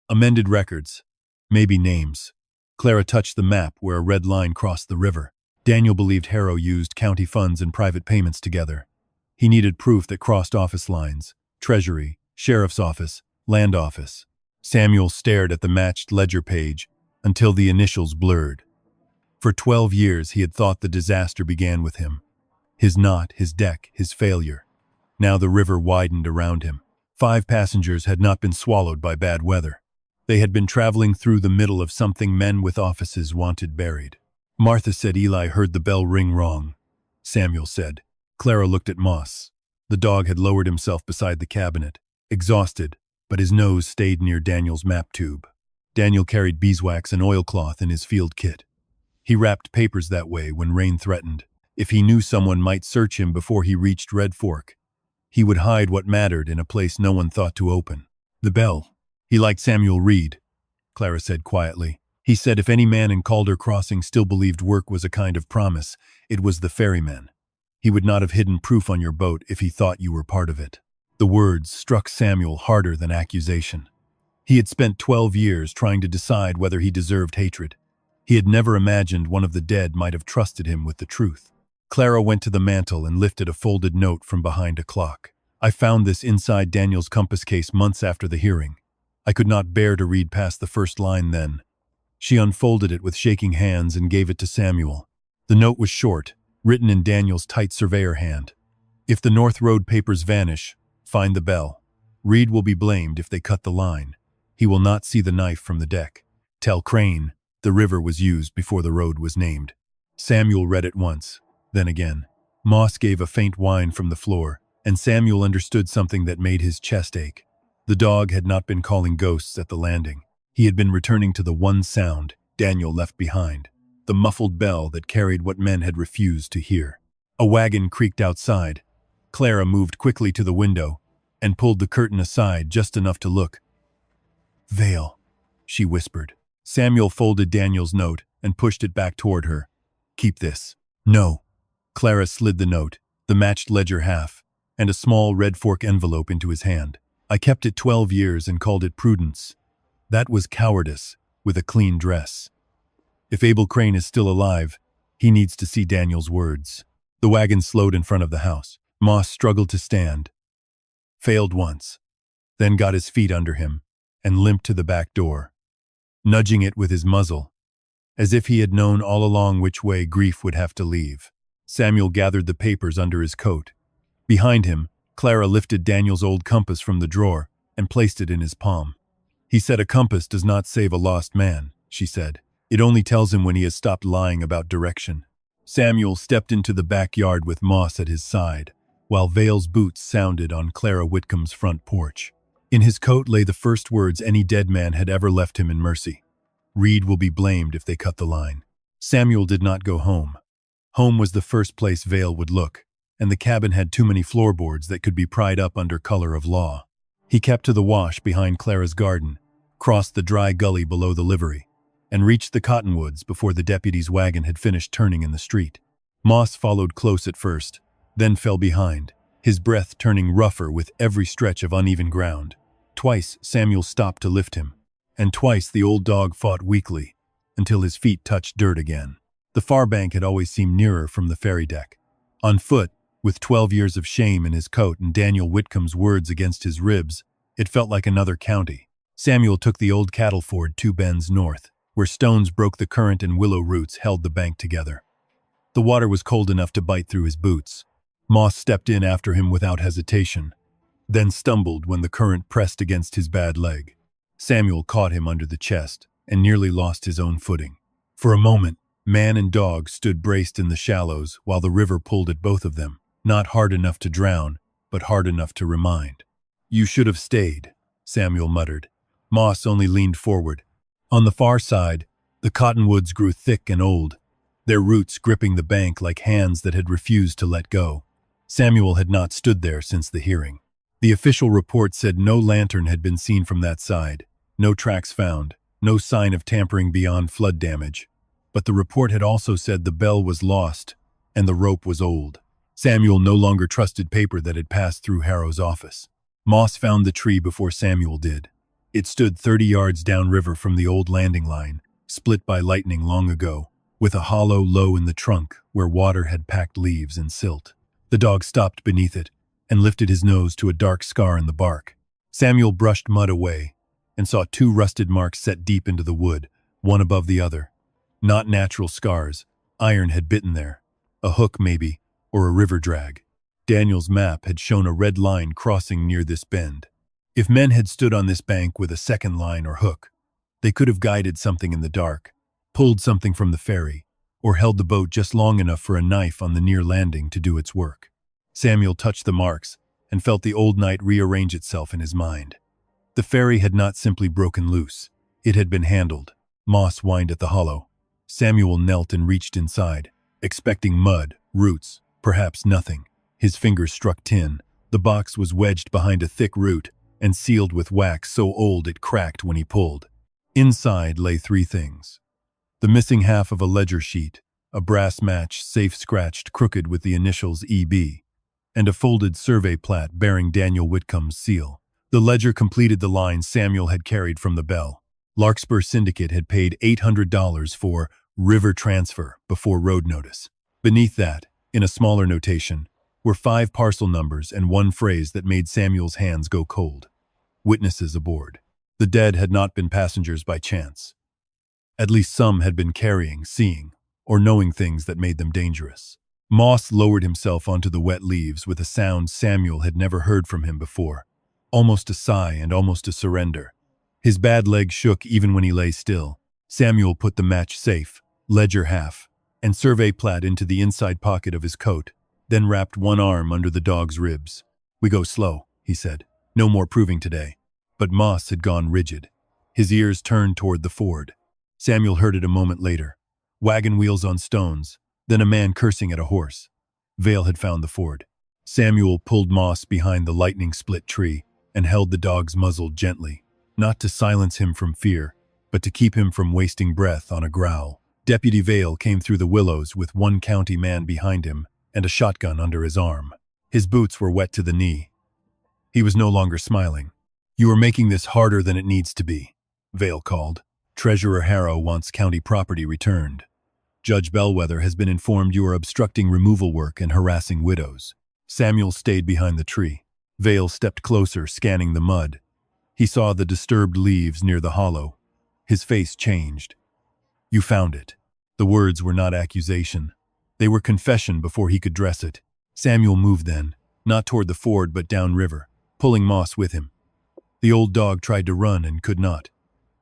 amended records, maybe names. Clara touched the map where a red line crossed the river. Daniel believed Harrow used county funds and private payments together. He needed proof that crossed office lines: Treasury, Sheriff's Office, Land Office. Samuel stared at the matched ledger page until the initials blurred. For 12 years he had thought the disaster began with him. His knot, his deck, his failure. Now the river widened around him. 5 passengers had not been swallowed by bad weather. They had been traveling through the middle of something men with offices wanted buried. Martha said Eli heard the bell ring wrong, Samuel said. Clara looked at Moss. The dog had lowered himself beside the cabinet, exhausted, but his nose stayed near Daniel's map tube. Daniel carried beeswax and oilcloth in his field kit. He wrapped papers that way when rain threatened. If he knew someone might search him before he reached Red Fork, he would hide what mattered in a place no one thought to open. The bell. He liked Samuel Reed, Clara said quietly. He said if any man in Calder Crossing still believed work was a kind of promise, it was the ferryman. He would not have hidden proof on your boat if he thought you were part of it. The words struck Samuel harder than accusation. He had spent 12 years trying to decide whether he deserved hatred. He had never imagined one of the dead might have trusted him with the truth. Clara went to the mantel and lifted a folded note from behind a clock. I found this inside Daniel's compass case months after the hearing. I could not bear to read past the first line then. She unfolded it with shaking hands and gave it to Samuel. The note was short, written in Daniel's tight surveyor hand. If the North Road papers vanish, find the bell. Reed will be blamed if they cut the line. He will not see the knife from the deck. Tell Crane the river was used before the road was named. Samuel read it once, then again. Moss gave a faint whine from the floor, and Samuel understood something that made his chest ache. The dog had not been calling ghosts at the landing. He had been returning to the one sound Daniel left behind, the muffled bell that carried what men had refused to hear. A wagon creaked outside. Clara moved quickly to the window and pulled the curtain aside just enough to look. "Vale," she whispered. Samuel folded Daniel's note and pushed it back toward her. "Keep this." "No." Clara slid the note, the matched ledger half, and a small red fork envelope into his hand. "I kept it 12 years and called it prudence. That was cowardice, with a clean dress. If Abel Crane is still alive, he needs to see Daniel's words." The wagon slowed in front of the house. Moss struggled to stand, failed once, then got his feet under him, and limped to the back door, nudging it with his muzzle, as if he had known all along which way grief would have to leave. Samuel gathered the papers under his coat. Behind him, Clara lifted Daniel's old compass from the drawer and placed it in his palm. "He said a compass does not save a lost man," she said. "It only tells him when he has stopped lying about direction." Samuel stepped into the backyard with Moss at his side, while Vale's boots sounded on Clara Whitcomb's front porch. In his coat lay the first words any dead man had ever left him in mercy. "Reed will be blamed if they cut the line." Samuel did not go home. Home was the first place Vale would look, and the cabin had too many floorboards that could be pried up under color of law. He kept to the wash behind Clara's garden, crossed the dry gully below the livery, and reached the cottonwoods before the deputy's wagon had finished turning in the street. Moss followed close at first, then fell behind, his breath turning rougher with every stretch of uneven ground. Twice Samuel stopped to lift him, and twice the old dog fought weakly, until his feet touched dirt again. The far bank had always seemed nearer from the ferry deck. On foot, with 12 years of shame in his coat and Daniel Whitcomb's words against his ribs, it felt like another county. Samuel took the old cattle ford 2 bends north, where stones broke the current and willow roots held the bank together. The water was cold enough to bite through his boots. Moss stepped in after him without hesitation, then stumbled when the current pressed against his bad leg. Samuel caught him under the chest and nearly lost his own footing. For a moment, man and dog stood braced in the shallows while the river pulled at both of them, not hard enough to drown, but hard enough to remind. "You should have stayed," Samuel muttered. Moss only leaned forward. On the far side, the cottonwoods grew thick and old, their roots gripping the bank like hands that had refused to let go. Samuel had not stood there since the hearing. The official report said no lantern had been seen from that side, no tracks found, no sign of tampering beyond flood damage. But the report had also said the bell was lost and the rope was old. Samuel no longer trusted paper that had passed through Harrow's office. Moss found the tree before Samuel did. It stood 30 yards downriver from the old landing line, split by lightning long ago, with a hollow low in the trunk where water had packed leaves and silt. The dog stopped beneath it and lifted his nose to a dark scar in the bark. Samuel brushed mud away and saw 2 rusted marks set deep into the wood, one above the other. Not natural scars. Iron had bitten there. A hook, maybe, or a river drag. Daniel's map had shown a red line crossing near this bend. If men had stood on this bank with a second line or hook, they could have guided something in the dark, pulled something from the ferry, or held the boat just long enough for a knife on the near landing to do its work. Samuel touched the marks and felt the old night rearrange itself in his mind. The ferry had not simply broken loose. It had been handled. Moss whined at the hollow. Samuel knelt and reached inside, expecting mud, roots, perhaps nothing. His fingers struck tin. The box was wedged behind a thick root and sealed with wax so old it cracked when he pulled. Inside lay 3 things. The missing half of a ledger sheet, a brass match safe scratched crooked with the initials EB, and a folded survey plat bearing Daniel Whitcomb's seal. The ledger completed the line Samuel had carried from the bell. Larkspur Syndicate had paid $800 for river transfer before road notice. Beneath that, in a smaller notation, were 5 parcel numbers and 1 phrase that made Samuel's hands go cold. Witnesses aboard. The dead had not been passengers by chance. At least some had been carrying, seeing, or knowing things that made them dangerous. Moss lowered himself onto the wet leaves with a sound Samuel had never heard from him before. Almost a sigh and almost a surrender. His bad leg shook even when he lay still. Samuel put the match safe, ledger half, and survey plat into the inside pocket of his coat, then wrapped one arm under the dog's ribs. "We go slow," he said. "No more proving today." But Moss had gone rigid. His ears turned toward the ford. Samuel heard it a moment later. Wagon wheels on stones, then a man cursing at a horse. Vale had found the ford. Samuel pulled Moss behind the lightning-split tree and held the dog's muzzle gently, not to silence him from fear, but to keep him from wasting breath on a growl. Deputy Vale came through the willows with one county man behind him and a shotgun under his arm. His boots were wet to the knee. He was no longer smiling. "You are making this harder than it needs to be," Vale called. "Treasurer Harrow wants county property returned. Judge Bellwether has been informed you are obstructing removal work and harassing widows." Samuel stayed behind the tree. Vale stepped closer, scanning the mud. He saw the disturbed leaves near the hollow. His face changed. "You found it." The words were not accusation. They were confession before he could dress it. Samuel moved then, not toward the ford but downriver, pulling Moss with him. The old dog tried to run and could not.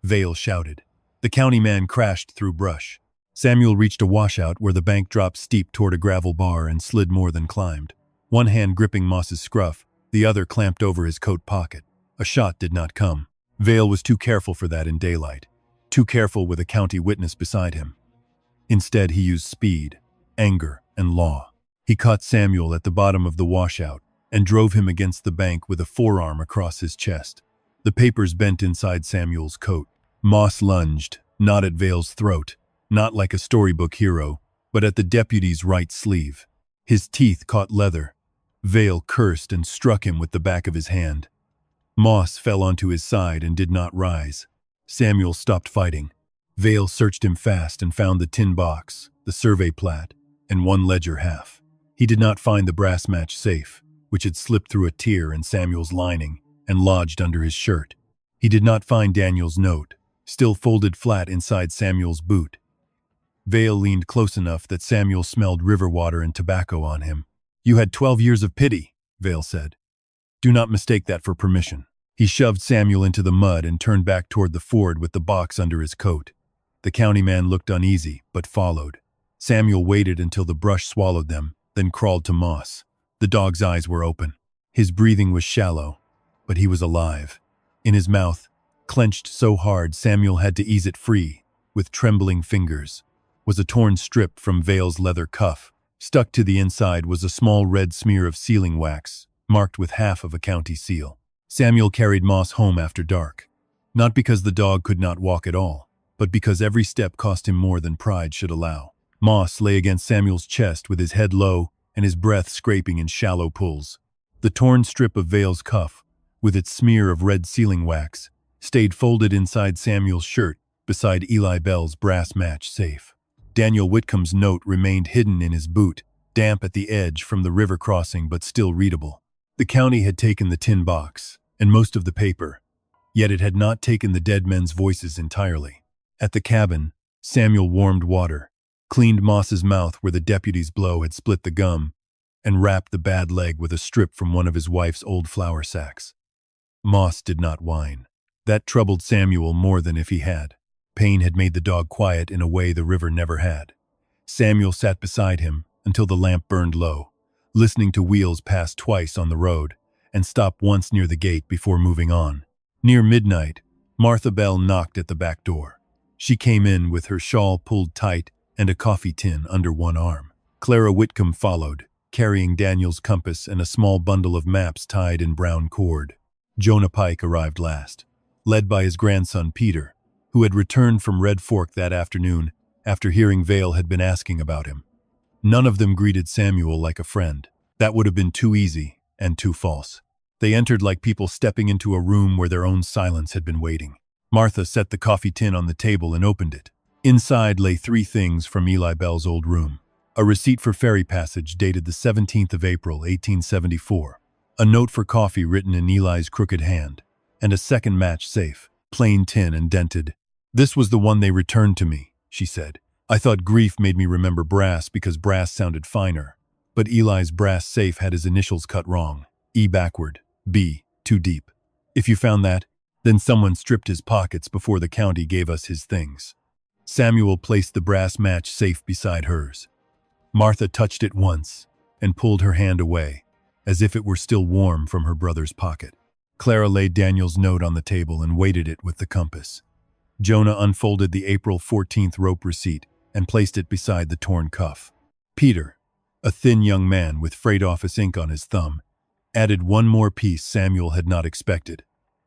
Vale shouted. The county man crashed through brush. Samuel reached a washout where the bank dropped steep toward a gravel bar and slid more than climbed. One hand gripping Moss's scruff, the other clamped over his coat pocket. A shot did not come. Vale was too careful for that in daylight, too careful with a county witness beside him. Instead, he used speed, anger, and law. He caught Samuel at the bottom of the washout and drove him against the bank with a forearm across his chest. The papers bent inside Samuel's coat. Moss lunged, not at Vale's throat, not like a storybook hero, but at the deputy's right sleeve. His teeth caught leather. Vale cursed and struck him with the back of his hand. Moss fell onto his side and did not rise. Samuel stopped fighting. Vale searched him fast and found the tin box, the survey plat, and one ledger half. He did not find the brass match safe, which had slipped through a tear in Samuel's lining and lodged under his shirt. He did not find Daniel's note, still folded flat inside Samuel's boot. Vale leaned close enough that Samuel smelled river water and tobacco on him. "You had 12 years of pity," Vale said. "Do not mistake that for permission." He shoved Samuel into the mud and turned back toward the ford with the box under his coat. The county man looked uneasy, but followed. Samuel waited until the brush swallowed them, then crawled to Moss. The dog's eyes were open. His breathing was shallow, but he was alive. In his mouth, clenched so hard Samuel had to ease it free, with trembling fingers, was a torn strip from Vale's leather cuff. Stuck to the inside was a small red smear of sealing wax, marked with half of a county seal. Samuel carried Moss home after dark, not because the dog could not walk at all, but because every step cost him more than pride should allow. Moss lay against Samuel's chest with his head low and his breath scraping in shallow pulls. The torn strip of Vale's cuff, with its smear of red sealing wax, stayed folded inside Samuel's shirt beside Eli Bell's brass match safe. Daniel Whitcomb's note remained hidden in his boot, damp at the edge from the river crossing but still readable. The county had taken the tin box, and most of the paper, yet it had not taken the dead men's voices entirely. At the cabin, Samuel warmed water, cleaned Moss's mouth where the deputy's blow had split the gum, and wrapped the bad leg with a strip from one of his wife's old flour sacks. Moss did not whine. That troubled Samuel more than if he had. Pain had made the dog quiet in a way the river never had. Samuel sat beside him until the lamp burned low, listening to wheels pass twice on the road, and stop once near the gate before moving on. Near midnight, Martha Bell knocked at the back door. She came in with her shawl pulled tight and a coffee tin under one arm. Clara Whitcomb followed, carrying Daniel's compass and a small bundle of maps tied in brown cord. Jonah Pike arrived last, led by his grandson Peter, who had returned from Red Fork that afternoon after hearing Vale had been asking about him. None of them greeted Samuel like a friend. That would have been too easy and too false. They entered like people stepping into a room where their own silence had been waiting. Martha set the coffee tin on the table and opened it. Inside lay 3 things from Eli Bell's old room. A receipt for ferry passage dated the 17th of April, 1874. A note for coffee written in Eli's crooked hand. And a second match safe, plain tin and dented. "This was the one they returned to me," she said. "I thought grief made me remember brass because brass sounded finer. But Eli's brass safe had his initials cut wrong. E backward, B too deep. If you found that, then someone stripped his pockets before the county gave us his things." Samuel placed the brass match safe beside hers. Martha touched it once and pulled her hand away, as if it were still warm from her brother's pocket. Clara laid Daniel's note on the table and weighted it with the compass. Jonah unfolded the April 14th rope receipt and placed it beside the torn cuff. Peter, a thin young man with freight office ink on his thumb, added one more piece Samuel had not expected.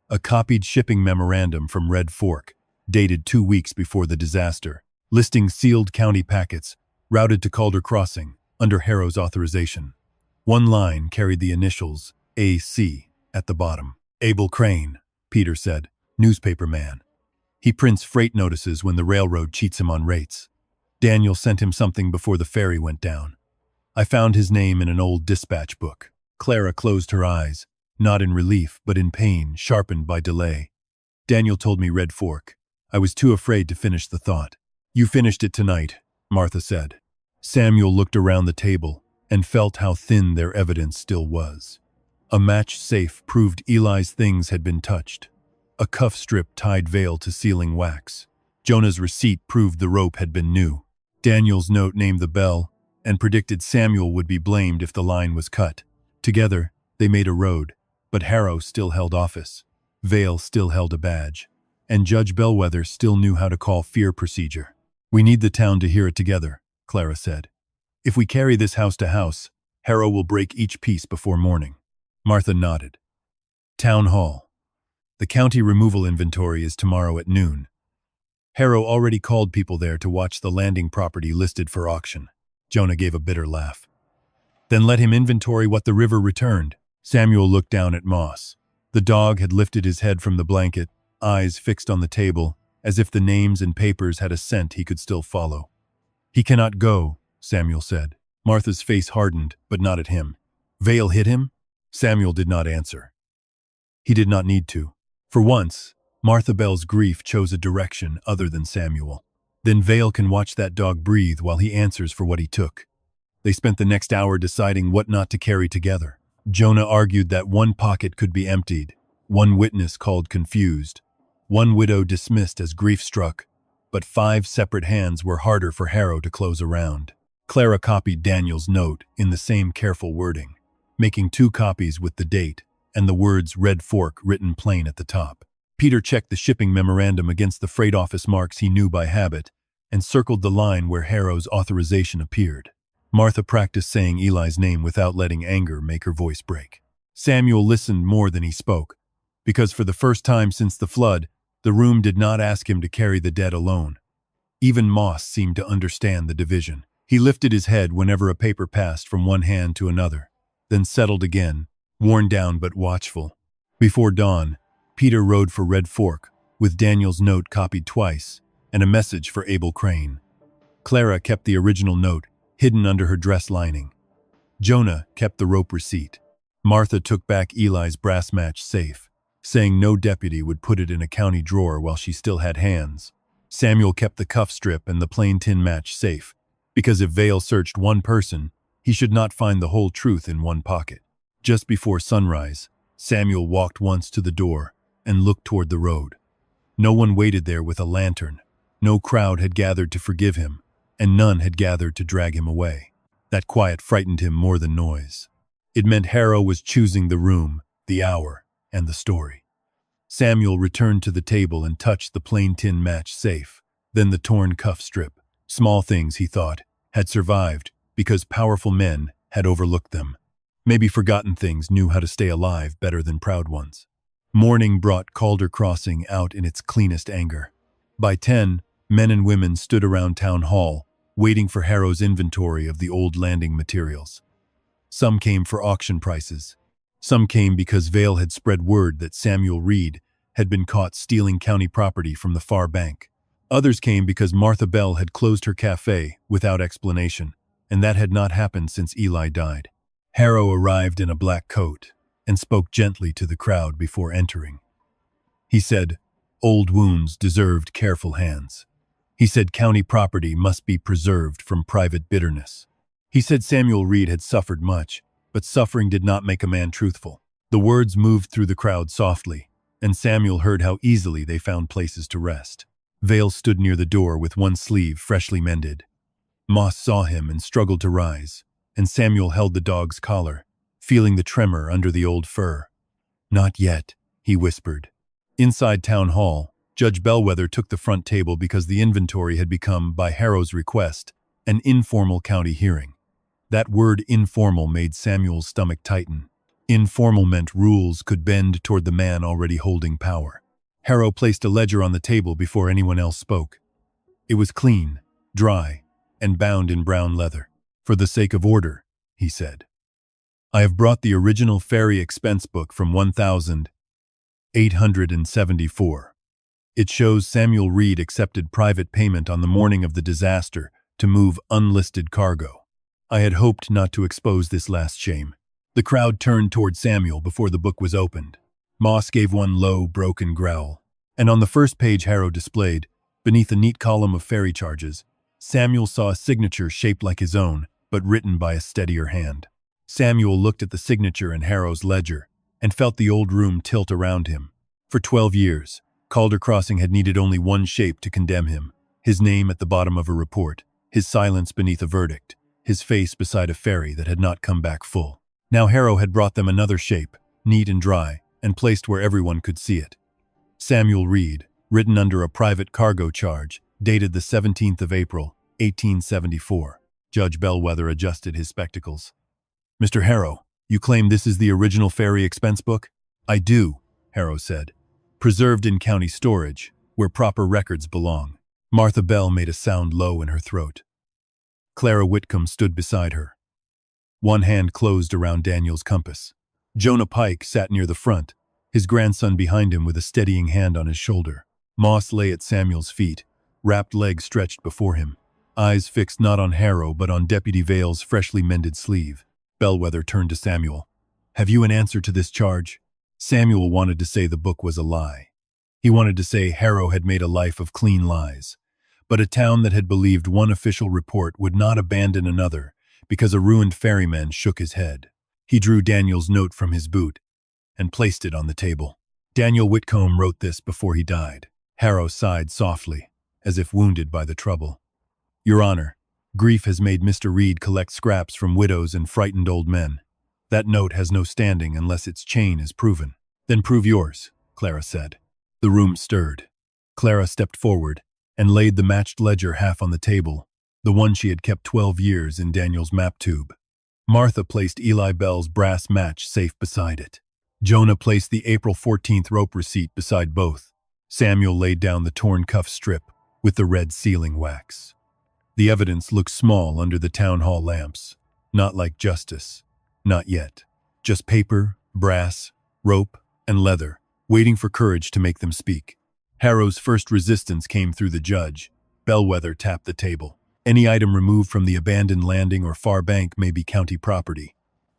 A copied shipping memorandum from Red Fork, dated 2 weeks before the disaster, listing sealed county packets routed to Calder Crossing under Harrow's authorization. One line carried the initials AC at the bottom. Abel Crane, Peter said, newspaper man. He prints freight notices when the railroad cheats him on rates. Daniel sent him something before the ferry went down. I found his name in an old dispatch book. Clara closed her eyes, not in relief but in pain, sharpened by delay. Daniel told me Red Fork. I was too afraid to finish the thought. You finished it tonight, Martha said. Samuel looked around the table and felt how thin their evidence still was. A match safe proved Eli's things had been touched. A cuff strip tied Vale to sealing wax. Jonah's receipt proved the rope had been new. Daniel's note named the bell and predicted Samuel would be blamed if the line was cut. Together, they made a road, but Harrow still held office. Vale still held a badge. And Judge Bellwether still knew how to call fear procedure. We need the town to hear it together, Clara said. If we carry this house to house, Harrow will break each piece before morning. Martha nodded. Town Hall. The county removal inventory is tomorrow at noon. Harrow already called people there to watch the landing property listed for auction. Jonah gave a bitter laugh. Then let him inventory what the river returned. Samuel looked down at Moss. The dog had lifted his head from the blanket, eyes fixed on the table, as if the names and papers had a scent he could still follow. He cannot go, Samuel said. Martha's face hardened, but not at him. Vale hit him? Samuel did not answer. He did not need to. For once, Martha Bell's grief chose a direction other than Samuel. Then Vale can watch that dog breathe while he answers for what he took. They spent the next hour deciding what not to carry together. Jonah argued that one pocket could be emptied, one witness called confused, one widow dismissed as grief-struck, but 5 separate hands were harder for Harrow to close around. Clara copied Daniel's note in the same careful wording, making 2 copies with the date and the words Red Fork written plain at the top. Peter checked the shipping memorandum against the freight office marks he knew by habit and circled the line where Harrow's authorization appeared. Martha practiced saying Eli's name without letting anger make her voice break. Samuel listened more than he spoke, because for the first time since the flood, the room did not ask him to carry the dead alone. Even Moss seemed to understand the division. He lifted his head whenever a paper passed from one hand to another, then settled again, worn down but watchful. Before dawn, Peter rode for Red Fork, with Daniel's note copied twice, and a message for Abel Crane. Clara kept the original note, hidden under her dress lining. Jonah kept the rope receipt. Martha took back Eli's brass match safe, saying no deputy would put it in a county drawer while she still had hands. Samuel kept the cuff strip and the plain tin match safe, because if Vale searched one person, he should not find the whole truth in one pocket. Just before sunrise, Samuel walked once to the door and looked toward the road. No one waited there with a lantern. No crowd had gathered to forgive him, and none had gathered to drag him away. That quiet frightened him more than noise. It meant Harrow was choosing the room, the hour, and the story. Samuel returned to the table and touched the plain tin match safe, then the torn cuff strip. Small things, he thought, had survived because powerful men had overlooked them. Maybe forgotten things knew how to stay alive better than proud ones. Morning brought Calder Crossing out in its cleanest anger. By 10, men and women stood around Town Hall, waiting for Harrow's inventory of the old landing materials. Some came for auction prices. Some came because Vale had spread word that Samuel Reed had been caught stealing county property from the far bank. Others came because Martha Bell had closed her cafe without explanation, and that had not happened since Eli died. Harrow arrived in a black coat and spoke gently to the crowd before entering. He said, old wounds deserved careful hands. He said county property must be preserved from private bitterness. He said Samuel Reed had suffered much, but suffering did not make a man truthful. The words moved through the crowd softly, and Samuel heard how easily they found places to rest. Vale stood near the door with one sleeve freshly mended. Moss saw him and struggled to rise, and Samuel held the dog's collar, feeling the tremor under the old fur. Not yet, he whispered. Inside Town Hall, Judge Bellwether took the front table because the inventory had become, by Harrow's request, an informal county hearing. That word informal made Samuel's stomach tighten. Informal meant rules could bend toward the man already holding power. Harrow placed a ledger on the table before anyone else spoke. It was clean, dry, and bound in brown leather. "For the sake of order," he said, "I have brought the original ferry expense book from 1874. It shows Samuel Reed accepted private payment on the morning of the disaster to move unlisted cargo. I had hoped not to expose this last shame." The crowd turned toward Samuel before the book was opened. Moss gave one low, broken growl, and on the first page Harrow displayed, beneath a neat column of ferry charges, Samuel saw a signature shaped like his own, but written by a steadier hand. Samuel looked at the signature in Harrow's ledger and felt the old room tilt around him. For 12 years, Calder Crossing had needed only one shape to condemn him: his name at the bottom of a report, his silence beneath a verdict, his face beside a ferry that had not come back full. Now Harrow had brought them another shape, neat and dry, and placed where everyone could see it. Samuel Reed, written under a private cargo charge, dated the 17th of April, 1874. Judge Bellwether adjusted his spectacles. "Mr. Harrow, you claim this is the original ferry expense book?" "I do," Harrow said. "Preserved in county storage, where proper records belong." Martha Bell made a sound low in her throat. Clara Whitcomb stood beside her. One hand closed around Daniel's compass. Jonah Pike sat near the front, his grandson behind him with a steadying hand on his shoulder. Moss lay at Samuel's feet, wrapped legs stretched before him, eyes fixed not on Harrow but on Deputy Vale's freshly mended sleeve. Bellwether turned to Samuel. "Have you an answer to this charge?" Samuel wanted to say the book was a lie. He wanted to say Harrow had made a life of clean lies. But a town that had believed one official report would not abandon another because a ruined ferryman shook his head. He drew Daniel's note from his boot and placed it on the table. "Daniel Whitcomb wrote this before he died." Harrow sighed softly, as if wounded by the trouble. "Your Honor, grief has made Mr. Reed collect scraps from widows and frightened old men. That note has no standing unless its chain is proven." "Then prove yours," Clara said. The room stirred. Clara stepped forward and laid the matched ledger half on the table, the one she had kept 12 years in Daniel's map tube. Martha placed Eli Bell's brass match safe beside it. Jonah placed the April 14th rope receipt beside both. Samuel laid down the torn cuff strip with the red sealing wax. The evidence looked small under the town hall lamps. Not like justice. Not yet. Just paper, brass, rope, and leather, waiting for courage to make them speak. Harrow's first resistance came through the judge. Bellwether tapped the table. "Any item removed from the abandoned landing or far bank may be county property.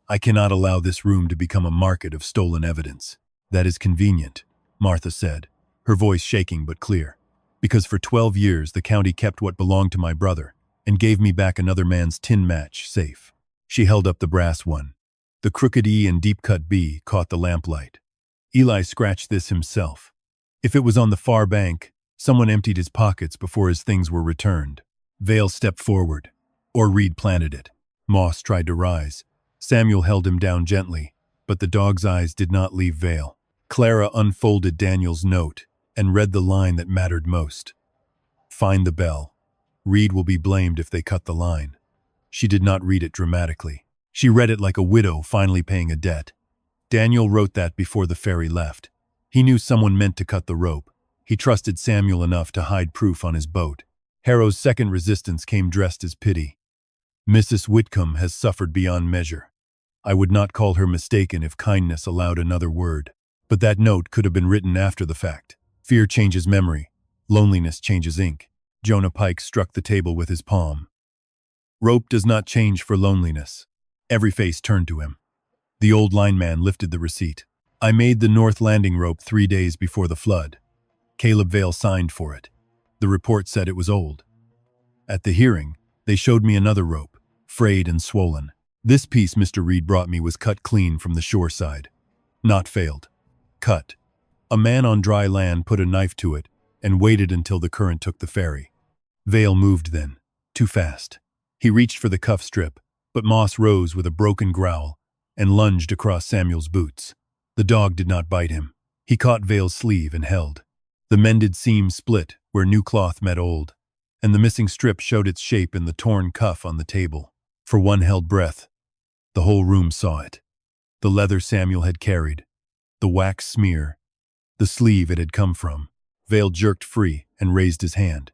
I cannot allow this room to become a market of stolen evidence." "That is convenient," Martha said, her voice shaking but clear. "Because for 12 years the county kept what belonged to my brother and gave me back another man's tin match safe." She held up the brass one. The crooked E and deep-cut B caught the lamplight. "Eli scratched this himself. If it was on the far bank, someone emptied his pockets before his things were returned. Vale stepped forward. Or Reed planted it." Moss tried to rise. Samuel held him down gently, but the dog's eyes did not leave Vale. Clara unfolded Daniel's note and read the line that mattered most. "Find the bell. Reed will be blamed if they cut the line." She did not read it dramatically. She read it like a widow finally paying a debt. Daniel wrote that before the ferry left. He knew someone meant to cut the rope. He trusted Samuel enough to hide proof on his boat. Harrow's second resistance came dressed as pity. "Mrs. Whitcomb has suffered beyond measure. I would not call her mistaken if kindness allowed another word. But that note could have been written after the fact. Fear changes memory. Loneliness changes ink." Jonah Pike struck the table with his palm. "Rope does not change for loneliness." Every face turned to him. The old lineman lifted the receipt. "I made the North Landing rope 3 days before the flood. Caleb Vale signed for it. The report said it was old. At the hearing, they showed me another rope, frayed and swollen. This piece Mr. Reed brought me was cut clean from the shore side. Not failed. Cut. A man on dry land put a knife to it and waited until the current took the ferry. Vale moved then, too fast. He reached for the cuff strip, but Moss rose with a broken growl and lunged across Samuel's boots. The dog did not bite him. He caught Vale's sleeve and held. The mended seam split where new cloth met old, and the missing strip showed its shape in the torn cuff on the table. For one held breath. The whole room saw it. The leather Samuel had carried, the wax smear, the sleeve it had come from. Vale jerked free and raised his hand.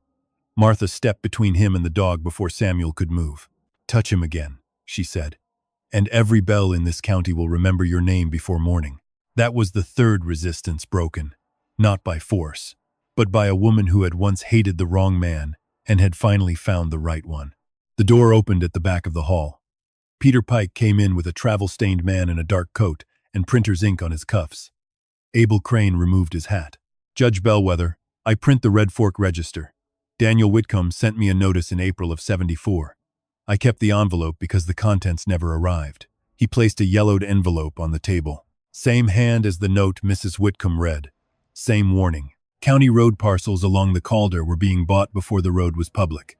Martha stepped between him and the dog before Samuel could move. "Touch him again," she said, "and every bell in this county will remember your name before morning." That was the third resistance broken, not by force, but by a woman who had once hated the wrong man and had finally found the right one. The door opened at the back of the hall. Peter Pike came in with a travel-stained man in a dark coat and printer's ink on his cuffs. Abel Crane removed his hat. "Judge Bellwether, I print the Red Fork Register. Daniel Whitcomb sent me a notice in April of '74. I kept the envelope because the contents never arrived." He placed a yellowed envelope on the table. Same hand as the note Mrs. Whitcomb read. Same warning. County road parcels along the Calder were being bought before the road was public.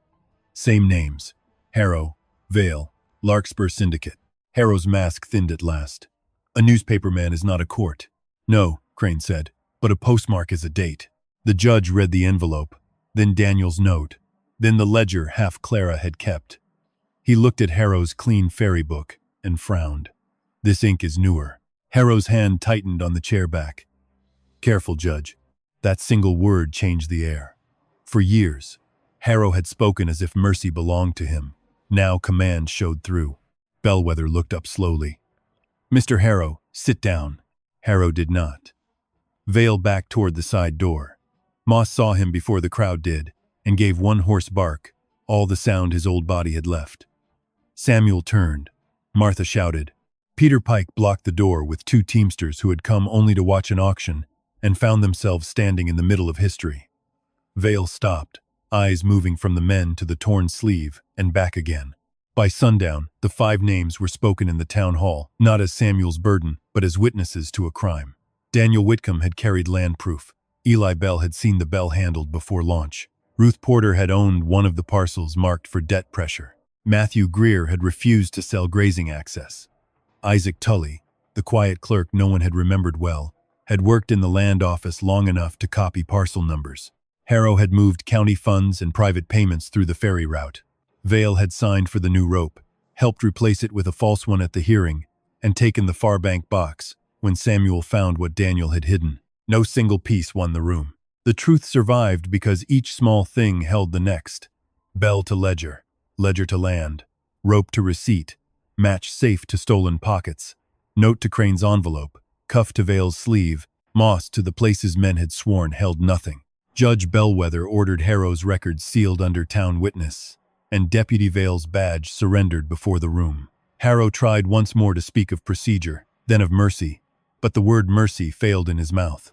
Same names. Harrow, Vale, Larkspur Syndicate. Harrow's mask thinned at last. "A newspaperman is not a court." "No," Crane said, "but a postmark is a date." The judge read the envelope, then Daniel's note, then the ledger half Clara had kept. He looked at Harrow's clean ferry book and frowned. "This ink is newer." Harrow's hand tightened on the chair back. "Careful, Judge." That single word changed the air. For years, Harrow had spoken as if mercy belonged to him. Now command showed through. Bellwether looked up slowly. "Mr. Harrow, sit down." Harrow did not. Vale backed toward the side door. Moss saw him before the crowd did, and gave one hoarse bark, all the sound his old body had left. Samuel turned. Martha shouted. Peter Pike blocked the door with two teamsters who had come only to watch an auction and found themselves standing in the middle of history. Vale stopped, eyes moving from the men to the torn sleeve and back again. By sundown, the 5 names were spoken in the town hall, not as Samuel's burden, but as witnesses to a crime. Daniel Whitcomb had carried land proof. Eli Bell had seen the bell handled before launch. Ruth Porter had owned one of the parcels marked for debt pressure. Matthew Greer had refused to sell grazing access. Isaac Tully, the quiet clerk no one had remembered well, had worked in the land office long enough to copy parcel numbers. Harrow had moved county funds and private payments through the ferry route. Vale had signed for the new rope, helped replace it with a false one at the hearing, and taken the far bank box when Samuel found what Daniel had hidden. No single piece won the room. The truth survived because each small thing held the next. Bell to ledger, ledger to land, rope to receipt, match safe to stolen pockets, note to Crane's envelope, cuff to Vale's sleeve, moss to the places men had sworn held nothing. Judge Bellwether ordered Harrow's records sealed under town witness, and Deputy Vale's badge surrendered before the room. Harrow tried once more to speak of procedure, then of mercy, but the word mercy failed in his mouth.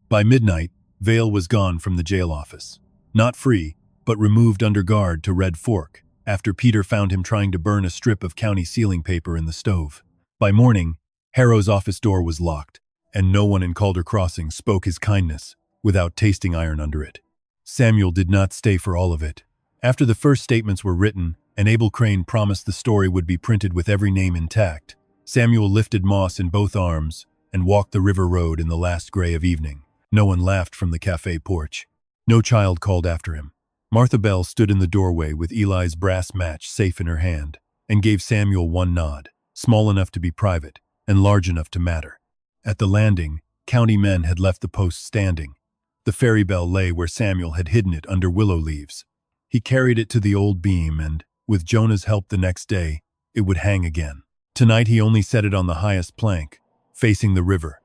By midnight, Vale was gone from the jail office. Not free, but removed under guard to Red Fork, after Peter found him trying to burn a strip of county sealing paper in the stove. By morning, Harrow's office door was locked, and no one in Calder Crossing spoke his kindness without tasting iron under it. Samuel did not stay for all of it. After the first statements were written, and Abel Crane promised the story would be printed with every name intact, Samuel lifted Moss in both arms and walked the river road in the last gray of evening. No one laughed from the cafe porch. No child called after him. Martha Bell stood in the doorway with Eli's brass match safe in her hand and gave Samuel one nod, small enough to be private and large enough to matter. At the landing, county men had left the post standing. The ferry bell lay where Samuel had hidden it under willow leaves. He carried it to the old beam and, with Jonah's help the next day, it would hang again. Tonight he only set it on the highest plank, facing the river.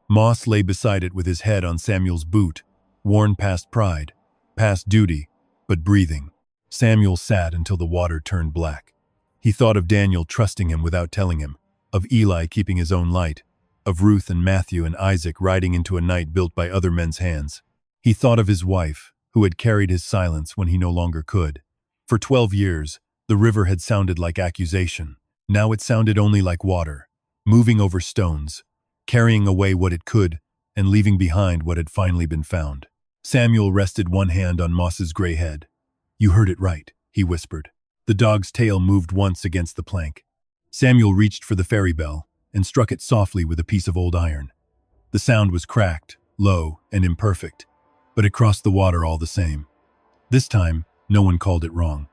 Moss lay beside it with his head on Samuel's boot, worn past pride, past duty, but breathing. Samuel sat until the water turned black. He thought of Daniel trusting him without telling him, of Eli keeping his own light, of Ruth and Matthew and Isaac riding into a night built by other men's hands. He thought of his wife, who had carried his silence when he no longer could. For 12 years, the river had sounded like accusation. Now it sounded only like water, moving over stones, carrying away what it could, and leaving behind what had finally been found. Samuel rested one hand on Moss's gray head. "You heard it right," he whispered. The dog's tail moved once against the plank. Samuel reached for the ferry bell and struck it softly with a piece of old iron. The sound was cracked, low, and imperfect, but it crossed the water all the same. This time, no one called it wrong.